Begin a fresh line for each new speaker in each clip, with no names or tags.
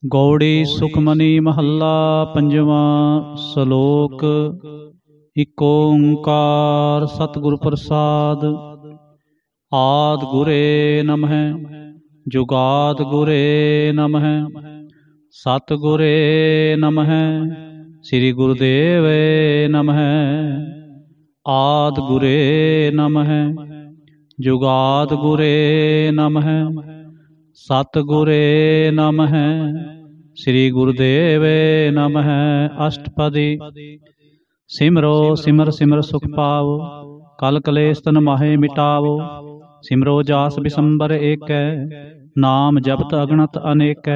गौड़ी सुखमनी महला पंजवा सलोक। इक ओंकार सतगुर प्रसाद। आद गुरे नमः जुगाद गुरे नमः सतगुरे नमः श्री गुरुदेव नमः। आद गुरे नमः जुगाद गुरे नमः सतगुरे नमः श्री गुरुदेव नमः। अष्टपदी। सिमरो सिमर सिमर सुख पावो कल कलेश तन माहे मिटावो। सिमरो जास बिसंबर एक नाम जपत अगणत अनेक।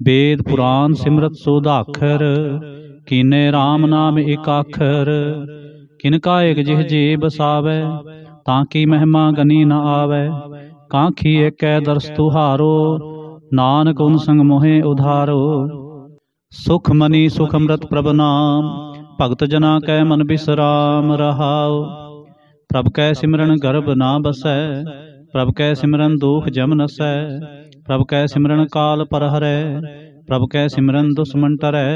वेद पुराण सिमरत सोदाखर कीने राम नाम एकाखर। किनका एक जिह जी बसावै ताकि महिमा गनी न आवै। कांखी एक दरस तुहारो नानक उन संग मोहे उधारो। सुख मनी सुख अमृत प्रभ नाम भगत जना कै मन बिसराम रहाओ। प्रभ कै सिमरन गर्भ ना बसै प्रभ कै सिमरन दुख जम नसै। प्रभ कै सिमरन काल पर हरै प्रभ कै सिमरन दुश्मन टरै।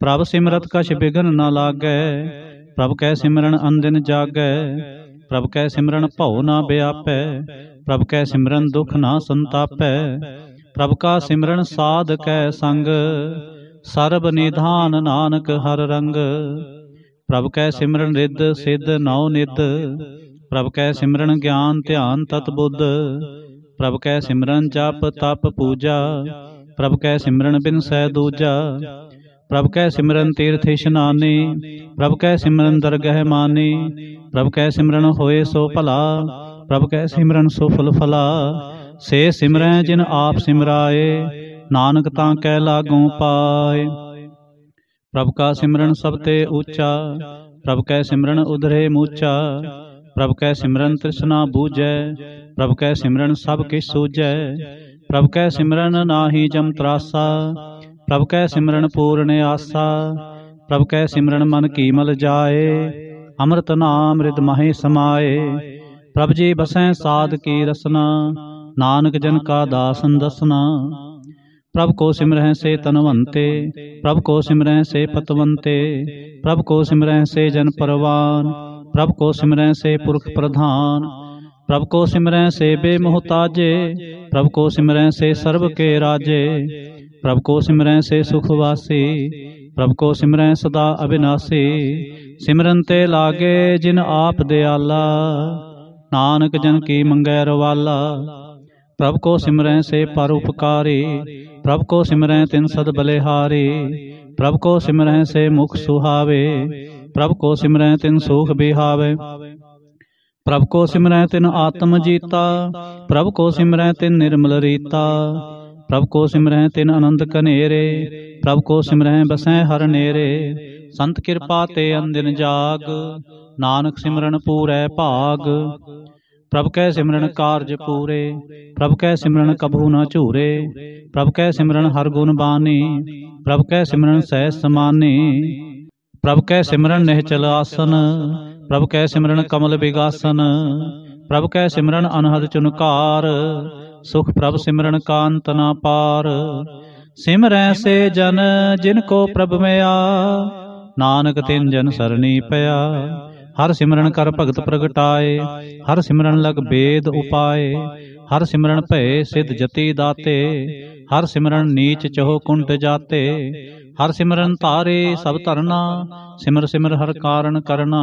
प्रभ सिमरत कछ बिघन न लागै प्रभ कै सिमरन अनदिन जागै। प्रभ कै सिमरन भउ ना व्यापै प्रभ कै सिमरन दुख ना संतापै। प्रभ का सिमरन साध कै संग सर्ब निधान नानक हर रंग। प्रभ कै सिमरन रिद्ध सिद्ध नौ निध प्रभ कै सिमरन ज्ञान ध्यान तत बुद्ध। प्रभ कै सिमरन जप तप पूजा प्रभ कै सिमरन बिन सै दूजा। प्रभ कै सिमरन तीर्थ इशनानी प्रभ कै सिमरन दरगह मानी। प्रभ कै सिमरन होए सो भला प्रभ कै सिमरन सो फल फला। से सिमरै जिन आप सिमराए नानक तां कै लागों पाए। प्रभ का सिमरन सब ते ऊंचा प्रभ कै सिमरन उधरे मूचा। प्रभ कै सिमरन तृष्णा बूझै प्रभ कै सिमरन सब किछ सूझै। प्रभ कै सिमरन नाहि जम त्रासा प्रभ कै सिमरन पूर्ण आसा। प्रभ कै सिमरन मन की मल जाए अमृत नाम रिद माहि समाए। प्रभ जी बसै साध की रसना नानक जन का दासन दसना। प्रभ को सिमरह से तनवंते प्रभ को सिमरह से पतवंते। प्रभ को सिमरह से जन परवान प्रभ को सिमरह से पुरख प्रधान। प्रभ को सिमरह से बेमोहताजे प्रभ को सिमरह से सर्व के राजे। प्रभ को सिमरह से सुखवासी प्रभ को सिमरह सदा अविनाशी। सिमरन ते लागे जिन आप दयाला नानक जन की मंगै रवाला। प्रभ को सिमरह से परोपकारी प्रभ को सिमरह तिन सद बलिहारी। प्रभ को सिमरह से मुख सुहावे प्रभ को सिमरह तिन सुख बिहावे। प्रभ को सिमरह तिन आत्म जीता प्रभ को सिमरह तिन निर्मल रीता। प्रभ को सिमरह तिन आनंद कनेरे प्रभ को सिमरह बसै हर नेरे। संत कृपा ते अंदिन जाग नानक सिमरन पूरै भाग। प्रभ कै सिमरन कारज पूरे प्रभ कै सिमरन कभू न झूरे। प्रभ कै सिमरन हर गुण बानी प्रभ कै सिमरन सहज समानी। प्रभ कै सिमरन निहचल आसन प्रभ कै सिमरन कमल बिगासन। प्रभ कै सिमरन अनहद चुनकार सुख प्रभ सिमरन का अंत न पार। सिमरै से जन जिनको प्रभ मया नानक तिन जन सरनी पया। हर सिमरन कर भगत प्रगटाए हर सिमरन लग वेद उपाय। हर सिमरन भय सिद्ध जति दाते हर सिमरन नीच चहो कुंट जाते। हर सिमरन तारे सब धरना सिमर सिमर हर कारण करना।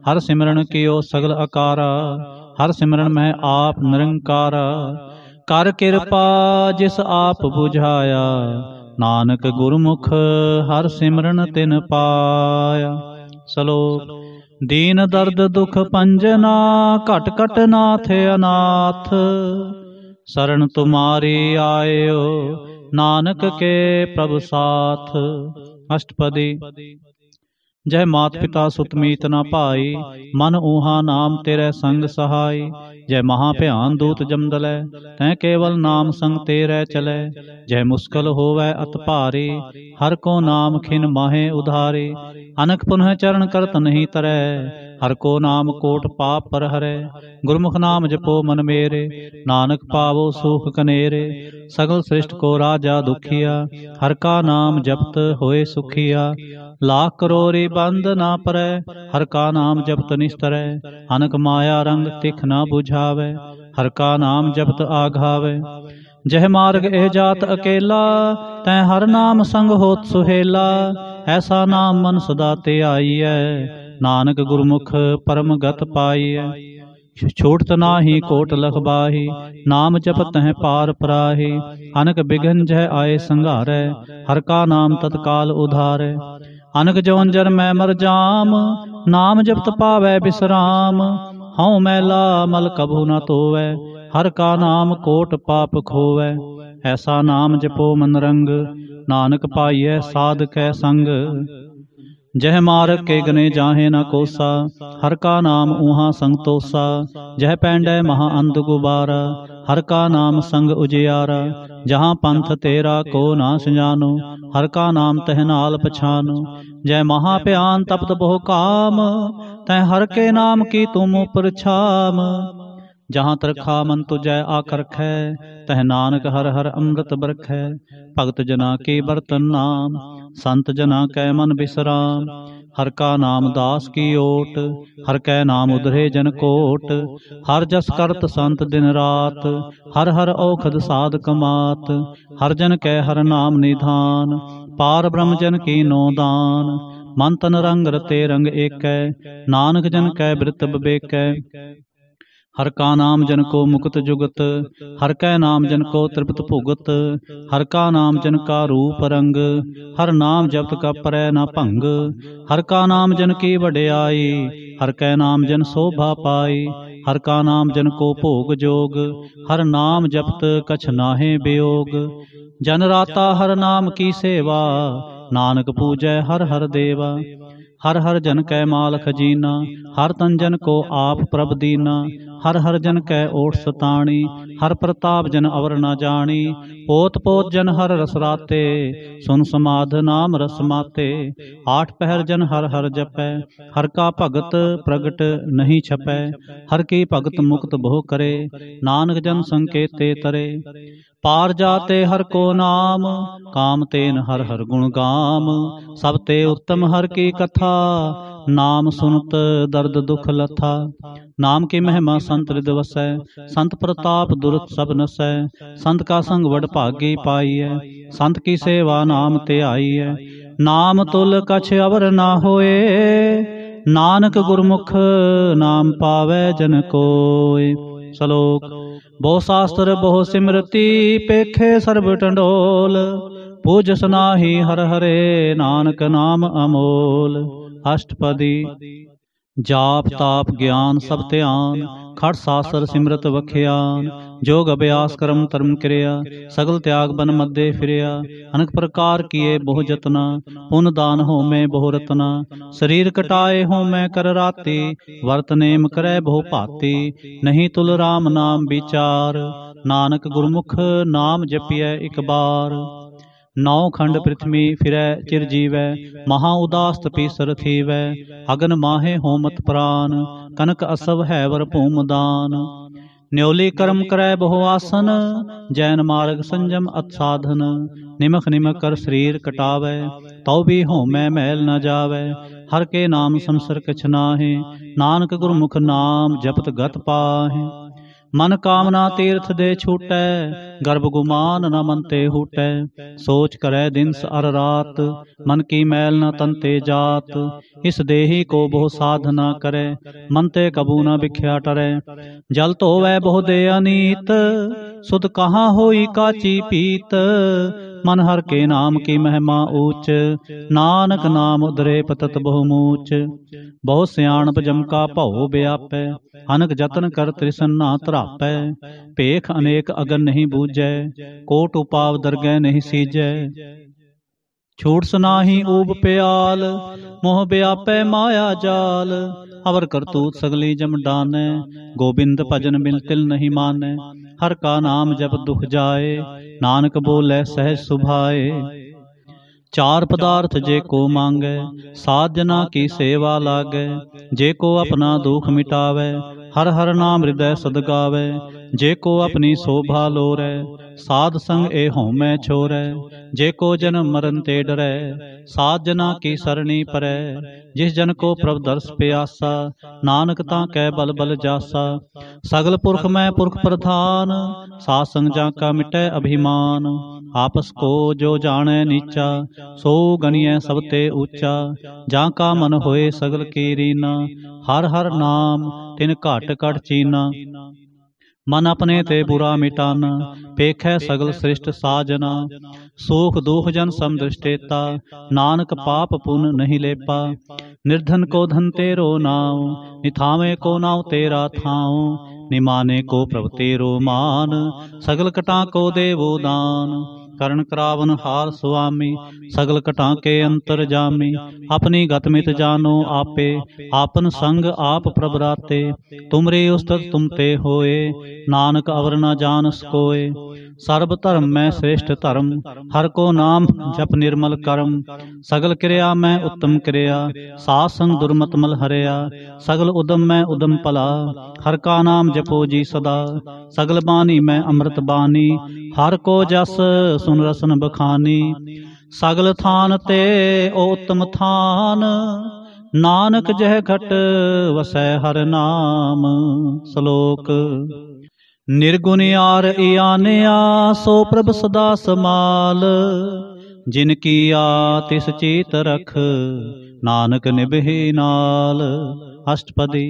हर सिमरन कियो सगल अकारा हर सिमरन में आप निरंकारा। कर कृपा जिस आप बुझाया नानक गुरमुख हर सिमरन तिन पाया। सलोक। दीन दर्द दुख पंजना घट घट नाथ अनाथ। शरण तुम्हारी आयो नानक के प्रभु साथ। अष्टपदी। जय मात पिता सुत मीत न भाई मन ऊहा नाम तेरे संग सहाय। जय महाभयान दूत जमदलै तै केवल नाम संग तेरे चलै। जय मुश्किल होवै अत भारी हर को नाम खिन माहे उधारी। अनक पुनः चरण करत नहीं तरै हर को नाम कोट पाप पर हरै। गुरमुख नाम जपो मन मेरे, नानक पावो सुख कनेरे। सगल सृष्ट को राजा दुखिया, हर का नाम जपत होए सुखिया। लाख करोरी बंद ना परै, हर का नाम जपत निस्तरै। अनक माया रंग तिख ना बुझावै, हर का नाम जपत आघावै। जह मार्ग एह जात अकेला, तै हर नाम संग होत सुहेला। ऐसा नाम मन सदा ते आईਐ, नानक गुरमुख परम गत पाईਐ। छूटत नाही कोट लख बाही, नाम जपत है पार पराही। अनक बिघन जह आए संघारै, हर का नाम तत्काल उधारै। अनक जौन जर मैं मर जाम, नाम जपत पावै बिसराम। हऊँ मैला मल कभू न तोवै, हर का नाम कोट पाप खोवै। ऐसा नाम जपो मन रंग, नानक पाईऐ साध कै संग। जह मार्ग के गने जाहे न कोसा, हर का नाम ऊहा संतोषा। जह पैंडै महा अंध गुबारा, हर का नाम संग उजियारा। जहाँ पंथ तेरा को नास जानो, हर का नाम तह नाल पछानो। जय महाप्यान तपत बहु काम, तह हर के नाम की तुम उपर छाम। जहाँ तरखा मन तुझै आकर खै, तह नानक हर हर अमृत बरखै। भगत जना के बर्तन नाम, संत जना कै मन बिसराम। हर का नाम दास की ओट, हर कै नाम उधरे जन कोट। हर जस करत संत दिन रात, हर हर औखद साध कमात। हर जन कै हर नाम निधान, पार ब्रह्म जन की नो दान। मन तन रंग रते रंग एकै, नानक जन कै बृत बिबेकै। हर का नाम जन को मुकुत जुगत, हर कै नाम जन को तृप्त भुगत। हर का नाम जन का रूप रंग, हर नाम जपत का परै न भंग। हर का नाम जन की वड्याई, हर कै नाम जन शोभा पाई। हर का नाम जन को भोग जोग, हर नाम जपत कछ नाहे वियोग। जन राता हर नाम की सेवा, नानक पूजै हर हर देवा। हर हर जन कै माल खजीना, हर तन जन को आप प्रभ दीना। हर हर जन कै ओठ सताणी, हर प्रताप जन अवर न जानी। पोत पोत जन हर रस राते, सुन समाध नाम रस माते। आठ पहर जन हर हर जपै, हर का भगत प्रगट नहीं छपै। हर की भगत मुक्त बहु करे, नानक जन संकेते तरे। पार जाते हर को नाम, काम तेन हर हर गुण गाम। सब ते उत्तम हर की कथा, नाम सुनत दर्द दुख लथा। नाम की महिमा संत हृदय वसै, संत प्रताप दुरत सब नसै। संत का संग वड भागी पाईऐ, संत की सेवा नाम ते आईऐ। नाम तुल कछ अवर ना होए, नानक गुरमुख नाम पावै जन कोय। श्लोक। बहु शास्त्र बहु सिमरति, पेखे सर्ब टंडोल। पूजस नाहि हर हरे, नानक नाम अमोल। अष्टपदी। जाप ताप ज्ञान सब ध्यान, खट शास्त्र सिमरत वख्यान। जोग अभ्यास कर्म धर्म क्रिया, सगल त्याग बन मध्य फिरिया। अनेक प्रकार किए बहु जतना, पुन दान हो मैं बहु रतना। शरीर कटाए हो मैं कर राति, वर्त नेम करे बहु भांति। नहीं तुल राम नाम विचार, नानक गुरमुख नाम जपिए एक बार। नौ खंड पृथ्वी फिरै चिर जीवै, महा उदास तपीसर थीवै। अगन माहे होमत प्राण, कनक असव हैवर भूम दान। न्योली कर्म करै बहु आसन, जैन मार्ग संजम अत साधन। निमख निमख कर शरीर कटावै, तौ भी होमै मैल न जावै। हर के नाम संसर कछ नाहि, नानक गुरमुख नाम जपत गत पाहि। मन कामना तीर्थ दे छूटै, गर्भ गुमान न मन ते हूटै। सोच करे दिन अर रात, मन की मैल न तन ते जात। इस देही को बहु साधना करे, मन ते कबू न बिख्या टरै। जल धोवै बहु दे अनीत, सुध कहाँ होई काची पीत। मन हर के नाम की महिमा ऊच, नानक नाम उदरे पतत बहु मूच। बहु सियाणप जम का भौ व्यापै, अनक जतन कर त्रिसन ना तरापै। भेख अनेक अगन नहीं बूझै, कोट उपाव दरगह नहीं सीजै। छूट सनाही ऊब प्याल, मोह व्यापै माया जाल। अवर करतूत सगली जम डानै, गोबिंद भजन बिन तिल नहीं मानै। हर का नाम जब दुख जाए, नानक बोले सहज सुभाए। चार पदार्थ जे को मांगै, साध जना की सेवा लागै। जे को अपना दुख मिटावै, हर हर नाम हृदय सद गावै। जे को अपनी शोभा लोरै, साध संग ए होमै छोरै। जे को जन्म मरण ते डरै, साध जना की सरणी परै। जिस जन को प्रभ दर्श प्यासा, नानक तां कै बल बल जासा। सगल पुरख मैं पुरख प्रधान, साध संग जाका मिटै अभिमान। आपस को जो जानै नीचा, सो गणिय सब ते ऊंचा। जाका मन होए सगल की रीना, हर हर नाम तिन घट घट चीना। मन अपने ते बुरा मिटाना, पेखै सगल सृष्ट साजना। सुख दुख जन समदृष्टेता, नानक पाप पुन नहीं लेपा। निर्धन को धन तेरो नाव, निथावे को नाव तेरा थाव। निमाने को प्रभ तेरो मान, सगल कटा को देवो दान। करण करावन हार सुआमी, सगल कटा के अंतर जामी। अपनी गत मित जानो आपे, आपन संग आप प्रभराते। तुमरे उस्तत तुम ते होए, नानक अवर न जानस कोय। सर्ब धर्म में श्रेष्ठ धर्म, हर को नाम जप निर्मल करम। सगल क्रिया में उत्तम क्रिया, साध संग दुर्मत मल हरया। सगल उदम में उदम भला, हर का नाम जपो जी सदा। सगल बानी में अमृत बानी, हर को जस सुन रसन बखानी। सगल थान ते ओ उत्तम थान, नानक जह घट वसै हर नाम। श्लोक निर्गुण यार इयानया, सो प्रभ सदा समाल। जिनकी आ तिस चीत रख, नानक निभहि नाल। अष्टपदी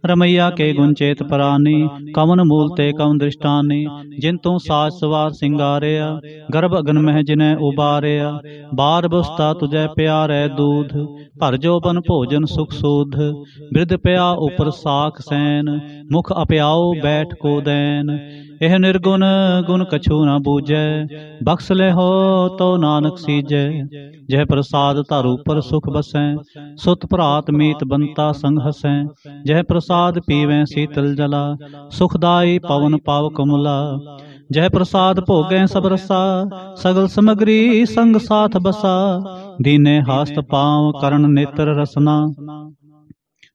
रमैया के गुण चेत परानी, कवन मूल ते कवन दृष्टानी। जिन तू साज सवार सिंगारिया, गर्भ अगन मह जिन्हें उबारिया। बार बुस्ता तुझे प्यारे दूध, भर जोबन भोजन सुख सूध। वृद्ध प्या उपर साख सैन, मुख अप्याओ बैठ को दैन। एह निर्गुण गुण कछु न बूझै, बख्श ले हो तो नानक सीजै। जह प्रसाद धर ऊपर सुख बसै, सुत भरात मीत बनता संग हसै। जह प्रसाद पीवै शीतल जला, सुखदाई पवन पाव कमला। जह प्रसाद भोगै सब रसा, सगल समग्री संग साथ बसा। दीने हास्त पांव करण नेत्र रसना,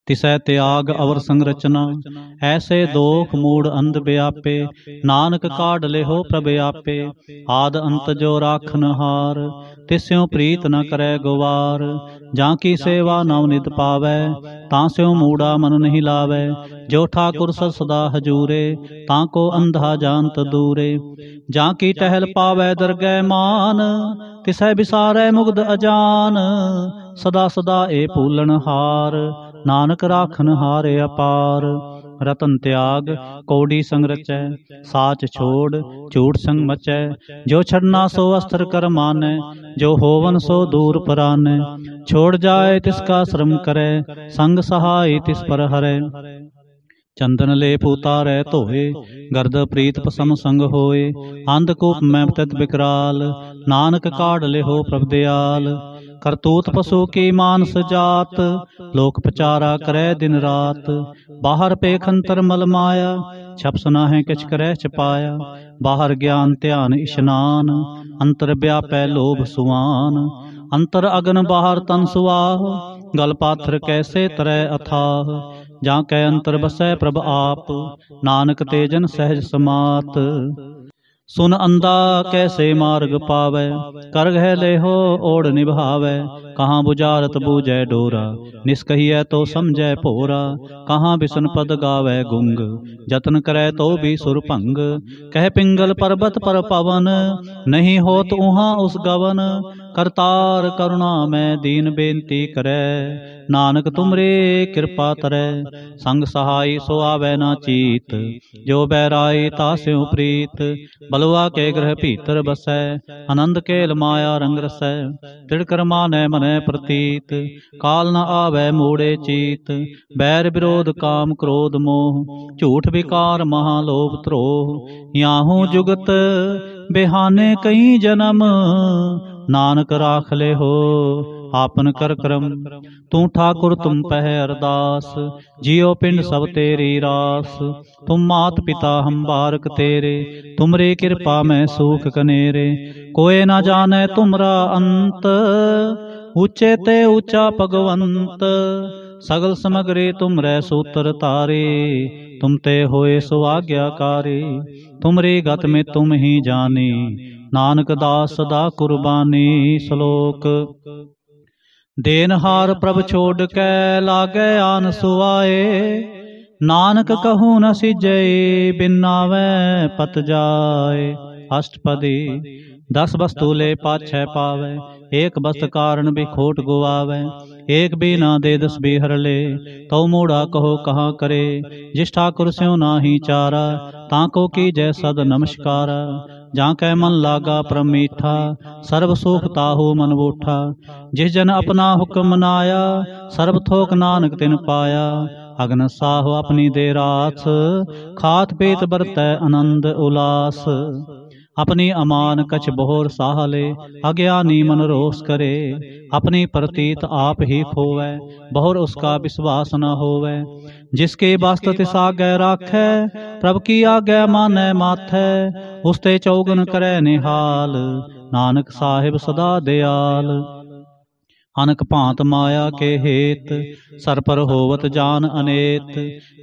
तिसै त्याग अवर संरचना। ऐसे दोख मूड अंध व्यापे, नानक काढ़ लेहो प्रभ आपे। आद अंत जो राखन हार, तिस्यों प्रीत न करे गुवार। जाकी सेवा नवनित पावै, तांस्यों मूढ़ा मन नहीं लावै। जो ठाकुर सद सदा हजूरे, ताको अंधा जानत दूरे। जाकी टहल पावै दरगह मान, तिसै बिसारै मुग्ध अजान। सदा सदा ए भूलन हार, नानक राखन हार अपार। रतन त्याग कौड़ी संग रचै, साच छोड़ झूठ संग मचै। जो छड़ना सो अस्त्र कर मानै, जो होवन सो दूर परानै। छोड़ जाए तिसका श्रम करे, संग सहाय तिस पर हरै। चंदन लेप उतारै धोए, गर्द प्रीत पसम संग होए। अंधकूप में तत विकराल, नानक काढ़ लेहो प्रभ दयाल। करतूत पशु की मानस जात, लोक प्रचारा करे दिन रात। बाहर पेखंतर मल माया, छप सुना है किछ करे छपाया। बाहर ज्ञान ध्यान इशनान, अंतर व्यापै लोभ सुआन। अंतर अगन बाहर तन सुआह, गल पाथर कैसे तरह अथाह। जाकै अंतर बसै प्रभ आप, नानक तेजन सहज समात। सुन अंधा कैसे मार्ग पावै, कर घै लेहो ओढ़ निभावै। कहाँ बुझारत बूझै डोरा, निष्कहियै तो समझै भोरा। कहाँ बिसन पद गावै गुंग, जतन करै तो भी सुर भंग। कह पिंगल पर्वत पर पवन, नहीं होत उहाँ उस गवन। करतार करुणा में दीन बेनती करै, नानक तुमरे कृपा तरै। संग सहाय सो आवै ना चीत, जो बैराई तास्यों प्रीत। बलुआ के ग्रह भीतर बसै, आनंद केल माया रंग रसै। तिड़कर मानै मनै प्रतीत, काल न आवै मूढ़े चीत। बैर विरोध काम क्रोध मोह, झूठ विकार महालोभ द्रोह। याहू जुगत बेहाने कई जन्म, नानक राख ले हो आपन कर क्रम। तू ठाकुर तुम पह अरदास, जियो पिंड सब तेरी रास। तुम मात पिता हम बारक तेरे, तुमरे कृपा में सूख कनेरे। कोई ना जाने तुमरा अंत, ऊंचे ते ऊंचा भगवंत। सगल समग्री तुम रे सूत्र तारे, तुम ते होए सो आज्ञाकारी। तुमरी गत में तुम ही जानी, नानक दास सदा कुर्बानी। श्लोक। देनहार प्रभ छोड़ कै लागे आन सुआए, नानक कहूँ न सिजै बिन नावै पत जाए। अष्टपदी। 10 वस्तु ले पाछै पावै, एक वस्त कारण भी खोट गुआवै। एक भी ना दे 10 भी हर ले, तो मूढ़ा कहो कहाँ करे। जिस ठाकुर स्यों नाही चारा, ताको की जय सद नमस्कारा। जाकै मन लागा परम मीठा, सर्व सुख ताहू मन बूठा। जिस जन अपना हुक्म मनाया, सर्व थोक नानक तिन पाया। अगन साहो अपनी दे रास, खात पीत बरतै आनंद उलास। अपनी अमान कछ बोहर साहले, अज्ञानी मन रोष करे। अपनी प्रतीत आप ही खोवै, बहुर उसका विश्वास न होवै। जिसके वास्त तिस आगे राखै, प्रभ की आगे मानै माथै। उसते चौगन करे निहाल, नानक साहिब सदा दयाल। अनक भांत माया के हेत, सर पर होवत जान अनेत।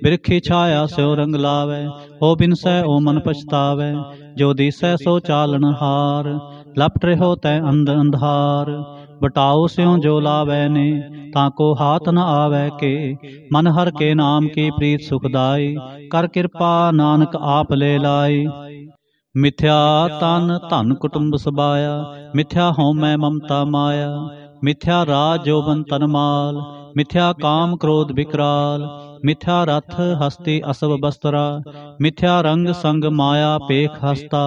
बिरखी छाया स्यो रंग लावै, हो बिनसै ओ मन पछतावै। जो दिसै सो चालन हार, लपट रहो तै अंध अंधार। बटाओ स्यों जो लावै ने, ताको हाथ न आवै के। मन हर के नाम की प्रीत सुखदाई, कर कृपा नानक आप ले लाई। मिथ्या तन धन कुटुंब सबाया, मिथ्या होमै ममता माया। मिथ्या राज जोबन तन माल, मिथ्या काम क्रोध विकराल। मिथ्या रथ हस्ती असव बस्तरा, मिथ्या रंग संग माया पेख हस्ता।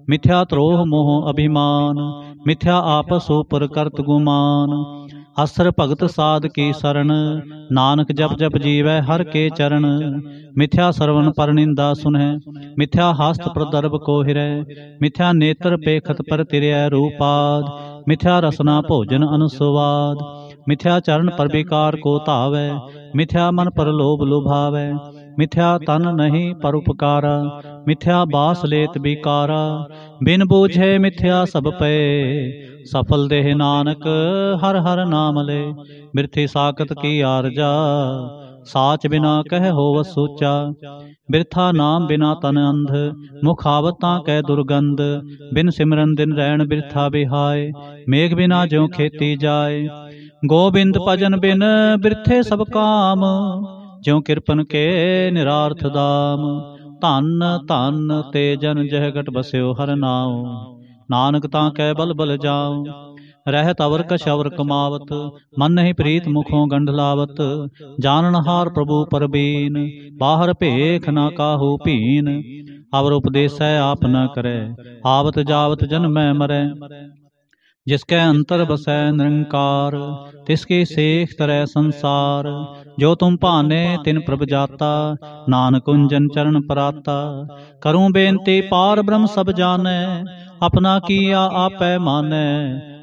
मिथ्या त्रोह मोह अभिमान, मिथ्या आपस ऊपर करत गुमान। असर भगत साध की शरण, नानक जप जप जीवै हर के चरण। मिथ्या श्रवण पर निंदा सुनह, मिथ्या हस्त प्रदर्भ को हिरै। मिथ्या नेत्र पेखत पर तिरय रूपाद, मिथ्या रसना भोजन अनुस्वाद। मिथ्या चरण पर विकार को धावै, मिथ्या मन पर लोभ लुभावै। मिथ्या तन नहीं पर उपकारा, मिथ्या बास लेत विकारा। बिन बूझे मिथ्या सब पे, सफल देह नानक हर हर नाम ले। बिरथी साकत की आरजा, साच बिना कह होव सूचा। बिरथा नाम बिना तन अंध, मुख आवतां कै दुर्गंध। बिन सिमरन दिन रैन बिरथा बिहाय, मेघ बिना ज्यों खेती जाय। गोबिंद भजन बिन बिरथे सब काम, ज्यों किरपन के निरार्थ दाम। धन धन ते जन जह घट बस्यो हर नाम, नानक तां कै बल बल जाऊं। रहत अवर कछ अवर कमावत, मन नहीं प्रीत मुखों गंढ लावत। जाननहार प्रभु परबीन, बाहर भेख ना काहू पीन। अवर उपदेसै आप न करे, आवत जावत जन मैं मरै। जिसके अंतर बसै निरंकार, तिसकी सेख तरह संसार। जो तुम भाने तिन प्रभ जाता, नानक कुंजन चरण पराता। करूं बेनती पार ब्रह्म सब जानै, अपना किया आपै मानै।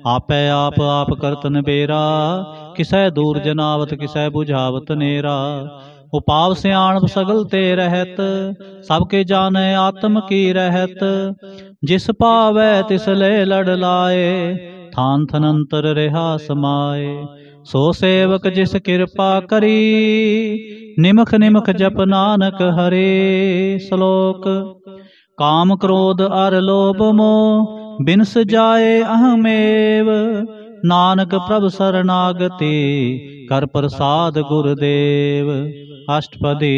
आपै आप करत नबेरा, किसै दूर जनावत किसै बुझावत नेरा। उपाव सियाणप सगल ते रहत, सबके जाने आत्म की रहत। जिस पावै तिस ले लड़ लाए, थान थनंतर रहा समाए। सो सेवक जिस कृपा करी, निमख निमख जप नानक हरे। श्लोक। काम क्रोध अर लोभ मोह, बिनस जाए अहमेव। नानक प्रभ शरणागति, कर प्रसाद गुरुदेव। अष्टपदी।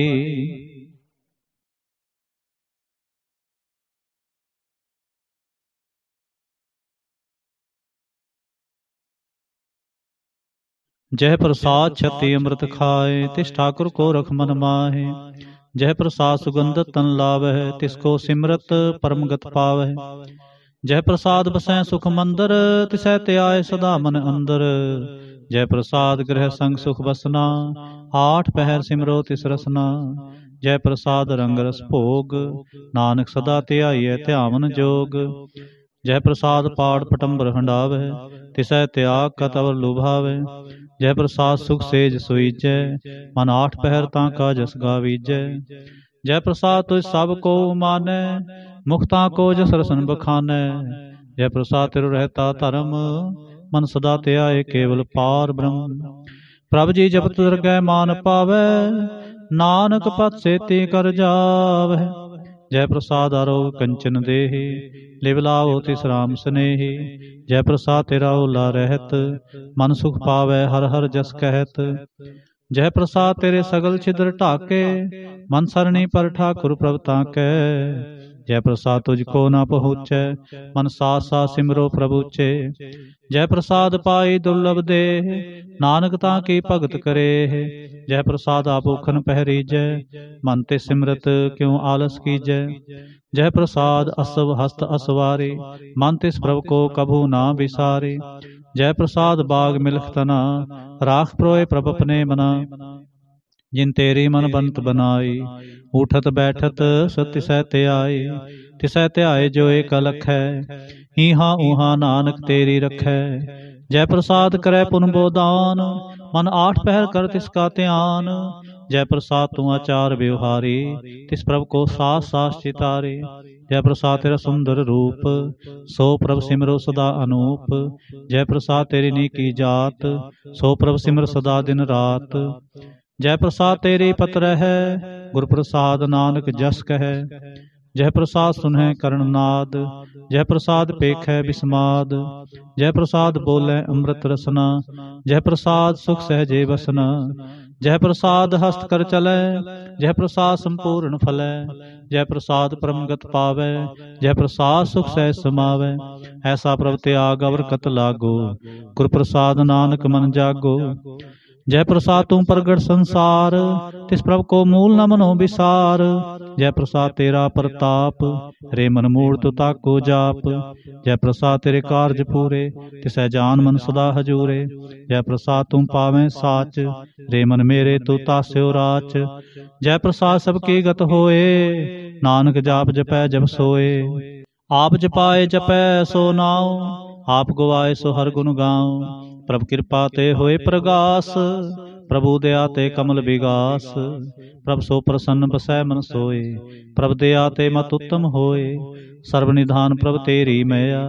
जह प्रसाद छति अमृत खाए, तिस ठाकुर को रख मन माहे। जह प्रसाद सुगंधत तन लावह, तिसको सिमरत परम गत पावह। जह प्रसाद बसै सुख मंदर, तिसै त्याय सदा मन अंदर। जय प्रसाद गृह संग सुख बसना, 8 पहर सिमरो तिस रसना। जय प्रसाद रंग रस भोग, नानक सदा ध्याइयै ध्यावन जोग। जय प्रसाद पाठ पटम्बर हंडावै, तिसै त्याग का तवर लुभावै। जय प्रसाद सुख सेज सोईजै, मन आठ पहर तांका जस गावीजै। जय प्रसाद तुझ सब को मानै, मुक्ता को जस रसन बखानै। जय प्रसाद तिरु रहता धर्म, मन सदा त्याए केवल पार ब्रह्म। प्रभ जी जपत दरगह मान पावै, नानक पत सेती कर जावै। जय प्रसाद आरोग कंचन देहि, लिव लाओ तिस राम स्नेहि। जय प्रसाद तेरा ओला रहत, मन सुख पावै हर हर जस कहत। जय प्रसाद तेरे सगल छिद्र ढाके, मन सरणी पर ठाकुर प्रभ ताकै। जय प्रसाद तुझको न पहुँचै, मन साथ साथ सिमरो प्रभुचे। जय प्रसाद पाई दुर्लभ दे, नानक ताकी भगत करे। जय प्रसाद आभूखन पहरीजै, मन ते सिमरत क्यों आलस कीजै। जय प्रसाद असव हस्त असवारे, मन तिस प्रभु को कभू ना विसारे। जय प्रसाद बाग मिलख तना, राख प्रोए प्रभ अपने मना। जिन तेरी मन बंत बनाई, उठत बैठत सतिसै त्याई। तिसै त्याए जो एक अलख है, हीहा ऊहा नानक तेरी रखै। जय प्रसाद करे पुन बोदान, मन आठ पहर कर तिसका ध्यान। जय प्रसाद तू आचार व्यवहारी, तिस प्रभु को सास सास चितारे। जय प्रसाद तेरा सुंदर रूप, सो प्रभु सिमरो सदा अनूप। जय प्रसाद तेरी नीकी जात, सो प्रभु सिमर सदा दिन रात। जय प्रसाद तेरी पत्र है, गुर प्रसाद नानक जस कह। जय प्रसाद सुनह करण नाद, जय प्रसाद पेखै बिस्माद। जय प्रसाद बोले अमृत रसना, जय प्रसाद सुख सहजे बसना। जय प्रसाद हस्त कर चलै, जय प्रसाद संपूर्ण फलै। जय प्रसाद परमगत पावै, जय प्रसाद सुख सह समावै। ऐसा प्रभ त्याग अवर कत लागो, गुर प्रसाद नानक मन जागो। जय प्रसाद तू प्रगट संसार, तिस प्रभ को मूल न मनो विसार। जय प्रसाद तेरा प्रताप, रे मन मूढ़ तु ताको जाप। जय प्रसाद तेरे कारज पूरे, तिसै जान मन सदा हजूरे। जय प्रसाद तुम पावें साच, रे मन मेरे तू तास्यो राच। जय प्रसाद सबकी गत होए, नानक जाप जपै जब सोए। आप जपाए जपै सो नाओ, आप गवाए सो हर गुण गाओ। प्रभ कृपा ते होए प्रगास, प्रभु दया ते कमल विगास। प्रभ सो प्रसन्न बसै मन सोए, प्रभ दया ते मत उत्तम होए। सर्वनिधान प्रभ तेरी मैया,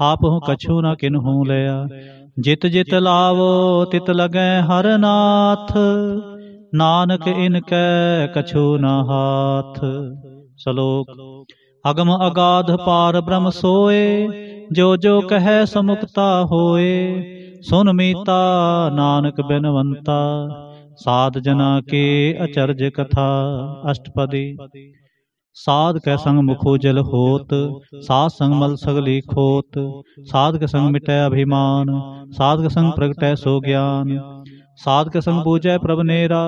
आप हूँ कछु न किन्हू लया। जित जित लावो तित लगै हर नाथ, नानक इनकै कछु न हाथ। श्लोक अगम अगाध पार ब्रह्म सोए, जो जो कहे समुक्ता होए। सुन मीता नानक बिनवंता, साध जना के अचरज कथा। अष्टपदी साध कै संग मुखो जल होत, साध संग मल सगली खोत। साध के संग मिटै अभिमान, साध के संग प्रगटै सो ज्ञान। साध के संग बूझै प्रभ नेरा,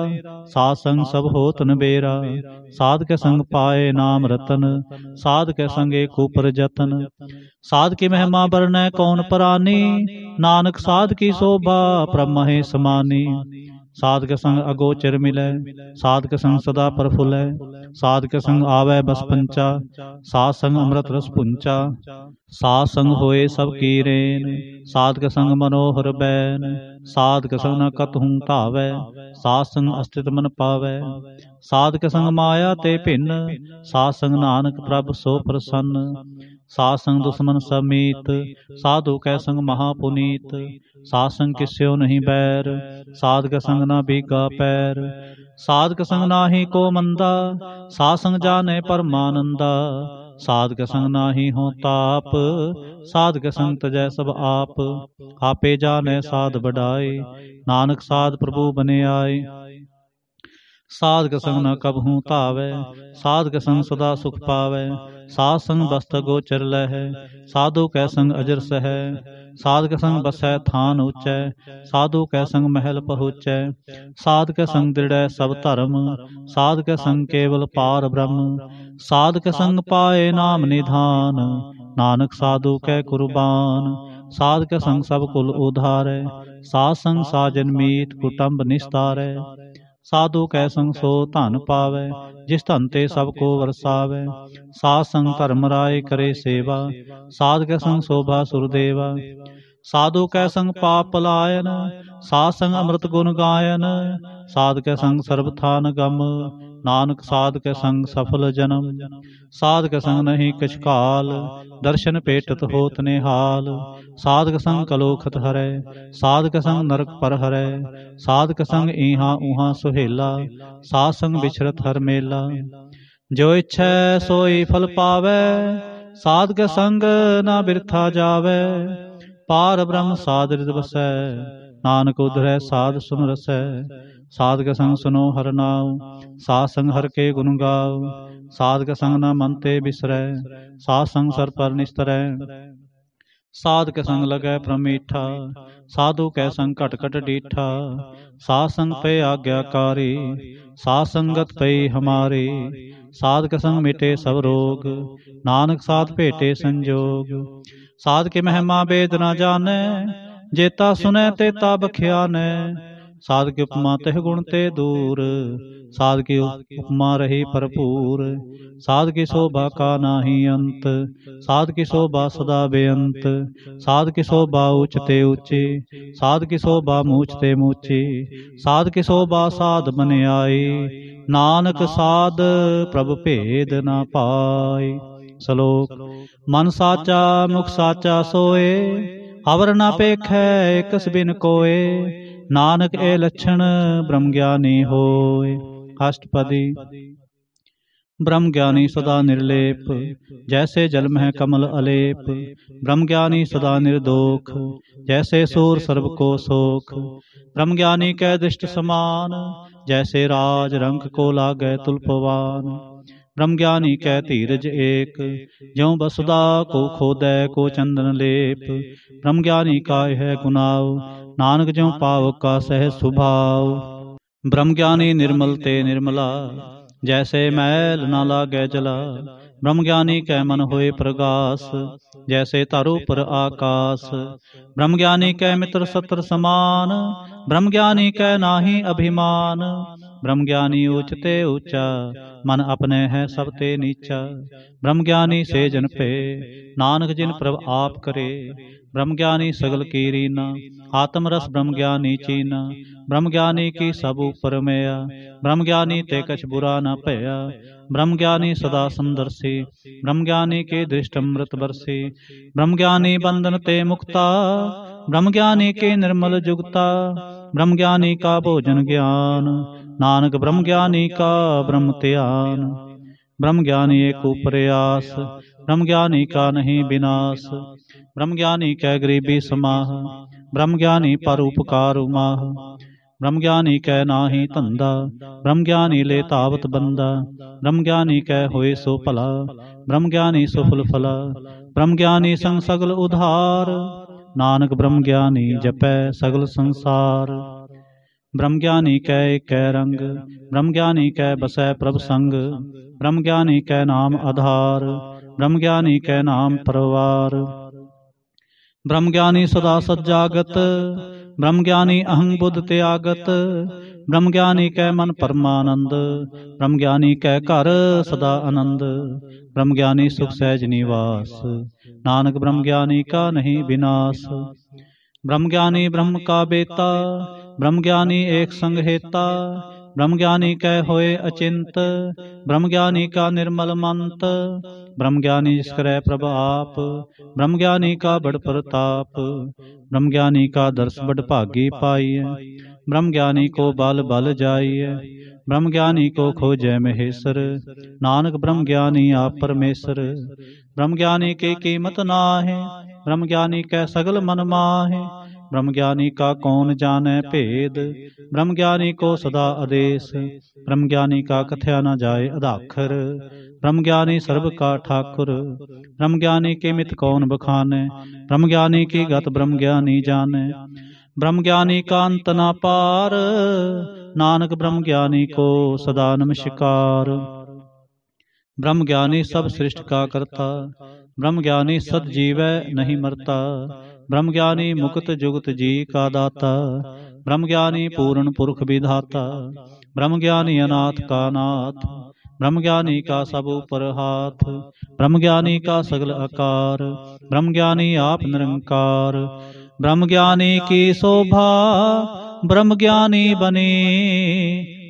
साध संग सब होत नबेरा। साध के संग पाए नाम रतन, साध के संग एक ऊपर जतन। साध की महिमा बरनै कौन परानी, नानक साध की शोभा प्रभ महे समानी। साध के संग अगोचर मिलै, साध के संग सदा प्रफुल्लै। साध के संग आवे बस पंचा, साध संग अमृत रस पुंचा। साध संग होए सब की रेन, साध के संग मनोहर बैन। साध के संग न कतहु धावै, साध संग अस्तित्व मन पावै। साध के संग माया ते भिन्न, साध संग नानक प्रभ सो प्रसन्न। साध संग दुश्मन सब मीत, साधु कै संग महापुनीत। साध संग किस्यो नहीं बैर, साध के संग ना बीगा पैर। साध के संग नाही को मंदा, साध संग जाने परमानंदा। साध के संग नाही हो ताप, साध के संग तजै सब आप। आपे जाने साध बढ़ाए, नानक साध प्रभु बने आए। साध के संग न कबहू धावै, साध के संग सदा सुख पावै। साध संग बस्त गोचर लहै, साधु कै संग अजर सहै। साध के संग बसै थान ऊंचै, साधु कै संग महल पहुँचै। साध के संग दृढ़ै सब धर्म, साध के संग केवल पार ब्रह्म। साध के संग पाए नाम निधान, नानक साधु कै कुर्बान। साध के संग सब कुल उधारै, साध संग साजन मीत कुटुंब निस्तारै। साधु कै संग सो धन पावै, जिस धन ते सब को वरसावै। साध संग धर्म राय करे सेवा, साध कै संग शोभा सुरदेवा। साधु कै संग पाप पलायन, साध संग अमृत गुण गायन। साध कै संग सर्ब थान गम, नानक साध कै संग सफल जन्म। साध कै संग नहीं कछ काल, दर्शन पेटत होत निहाल। साध कै संग कलोखत हरै, साध कै संग नरक पर हरै। साध कै संग इहाँ उहाँ सुहेला, साध संग बिछरत हर मेला। जो इच्छै सोई फल पावै, साध कै संग ना बिरथा जावै। पार ब्रह्म साध हृदय बसै, नानक उधरै साध सुन रसै। साध कै संग सुनो हर नाम, साध संग हर के गुण गाओ। साध कै संग ना मन ते बिसरै, साध संग सर पर निस्तरै। साध कै संग लगै प्रमीठा, साधु कै संग घट घट डीठा। साध संग पे आज्ञाकारी, साध संगत पे हमारी। साध कै संग मिटे सब रोग, नानक साध भेटे संजोग। साध की महिमा वेद न जानै, जेता सुनै तेता बख्यानै। साध की उपमा तह गुण ते दूर, साध की उपमा रही भरपूर। साध की शोभा का नाही अंत, साध की शोभा सदा बेअंत। साध की शोभा ऊंचते ऊंची, साध की शोभा मूंचते मूंची। साध की शोभा साध मन आई, नानक साध प्रभ भेद न पाई। श्लोक। मन साचा मुख साचा सोए, अवर न पेखै कस बिन कोय। नानक ए लक्षण ब्रह्म ज्ञानी होय। अष्टपदी। ब्रह्म ज्ञानी सदा निर्लेप, जैसे जल में कमल अलेप। ब्रह्म ज्ञानी सदा निर्दोख, जैसे सूर सर्व को सोख। ब्रह्म ज्ञानी कै दृष्ट समान, जैसे राज रंक को लागै तुल्पवान। ब्रह्म ज्ञानी कै धीरज एक, ज्यों बसुदा को खोदै को चंदन लेप। ब्रह्म ज्ञानी का यह गुनाव, नानक ज्यों पावक का सहज स्वभाव। ब्रह्म ज्ञानी निर्मल ते निर्मला, जैसे मैल न लागै जला। ब्रह्म ज्ञानी कै मन होए प्रगास, जैसे तरु पर आकाश। ब्रह्म ज्ञानी कै मित्र सत्र समान, ब्रह्म ज्ञानी कै नाहि अभिमान। ब्रह्म ज्ञानी ऊंचते ऊंचा, मन अपने है सब ते नीचा। ब्रह्म ज्ञानी से जन पे, नानक जिन प्रभ आप करे। ब्रह्म ज्ञानी सगल की रीना, आत्म रस ब्रह्म ज्ञानी चीना। ब्रह्म ज्ञानी की सब ऊपर मैया, ब्रह्म ज्ञानी ते कछ बुरा न भया। ब्रह्म ज्ञानी सदा समदर्शी, ब्रह्म ज्ञानी की दृष्ट अमृत बरसी। ब्रह्म ज्ञानी बंधन ते मुक्ता, ब्रह्म ज्ञानी की निर्मल जुगता। ब्रह्म ज्ञानी का भोजन ज्ञान, नानक ब्रह्म ज्ञानी का ब्रह्म ध्यान। ब्रह्म ज्ञानी एक प्रयास, ब्रह्म ज्ञानी का नहीं विनाश। ब्रह्म ज्ञानी कै गरीबी समाह, ब्रह्म ज्ञानी पर उपकार उमाह। ब्रह्म ज्ञानी कै नाही धंधा, ब्रह्म ज्ञानी ले तावत बंदा। ब्रह्म ज्ञानी कै होए सो भला, ब्रह्म ज्ञानी सुफल फला। ब्रह्म ज्ञानी संग सगल उधार, नानक ब्रह्म ज्ञानी जपै सगल संसार। ब्रह्म ज्ञानी कै कै रंग, ब्रह्म ज्ञानी कै बसै प्रभ संग। ब्रह्म ज्ञानी कै नाम आधार, ब्रह्म ज्ञानी कै नाम परवार। ब्रह्म ज्ञानी सदा सज्जागत, ब्रह्म ज्ञानी अहं बुद्ध त्यागत। ब्रह्म ज्ञानी कै मन परमानंद, ब्रह्म ज्ञानी कै घर सदा आनंद। ब्रह्म ज्ञानी सुख सहज निवास, नानक ब्रह्म ज्ञानी का नहीं विनाश। ब्रह्म ज्ञानी ब्रह्म का बेता, ब्रह्म ज्ञानी एक संग हेता। ब्रह्म ज्ञानी कै होए अचिंत, ब्रह्म ज्ञानी का निर्मल मंत। ब्रह्म ज्ञानी जिस करै प्रभ आप, ब्रह्म ज्ञानी का बड़ प्रताप। ब्रह्म ज्ञानी का दर्श बड़ भागी पाइय, ब्रह्म ज्ञानी को बल बल जाइय। ब्रह्म ज्ञानी को खोजै महेश्वर, नानक ब्रह्म ज्ञानी आप परमेश्वर। ब्रह्म ज्ञानी की कीमत नाहि, ब्रह्म ज्ञानी कै सगल मन माहि। ब्रह्म ज्ञानी का कौन जानै भेद, ब्रह्म ज्ञानी को सदा आदेश। ब्रह्म ज्ञानी का कथया न जाए अधाखर, ब्रह्म ज्ञानी सर्व का ठाकुर। ब्रह्म ज्ञानी के मित कौन बखाने, ब्रह्म ज्ञानी की गत ब्रह्म ज्ञानी जाने। ब्रह्म ज्ञानी का अंत न पार, नानक ब्रह्म ज्ञानी को सदा नमस्कार। ब्रह्म ज्ञानी सब सृष्टि का करता, ब्रह्म ज्ञानी सद जीवै नहीं मरता। ब्रह्म ज्ञानी मुक्त जुगत जी का दाता, ब्रह्म ज्ञानी पूर्ण पुरख विधाता, ब्रह्म ज्ञानी अनाथ का नाथ, ब्रह्म ज्ञानी का सब ऊपर हाथ, ब्रह्म ज्ञानी का सगल आकार, ब्रह्म ज्ञानी आप निरंकार, ब्रह्म ज्ञानी की शोभा ब्रह्म ज्ञानी बनी,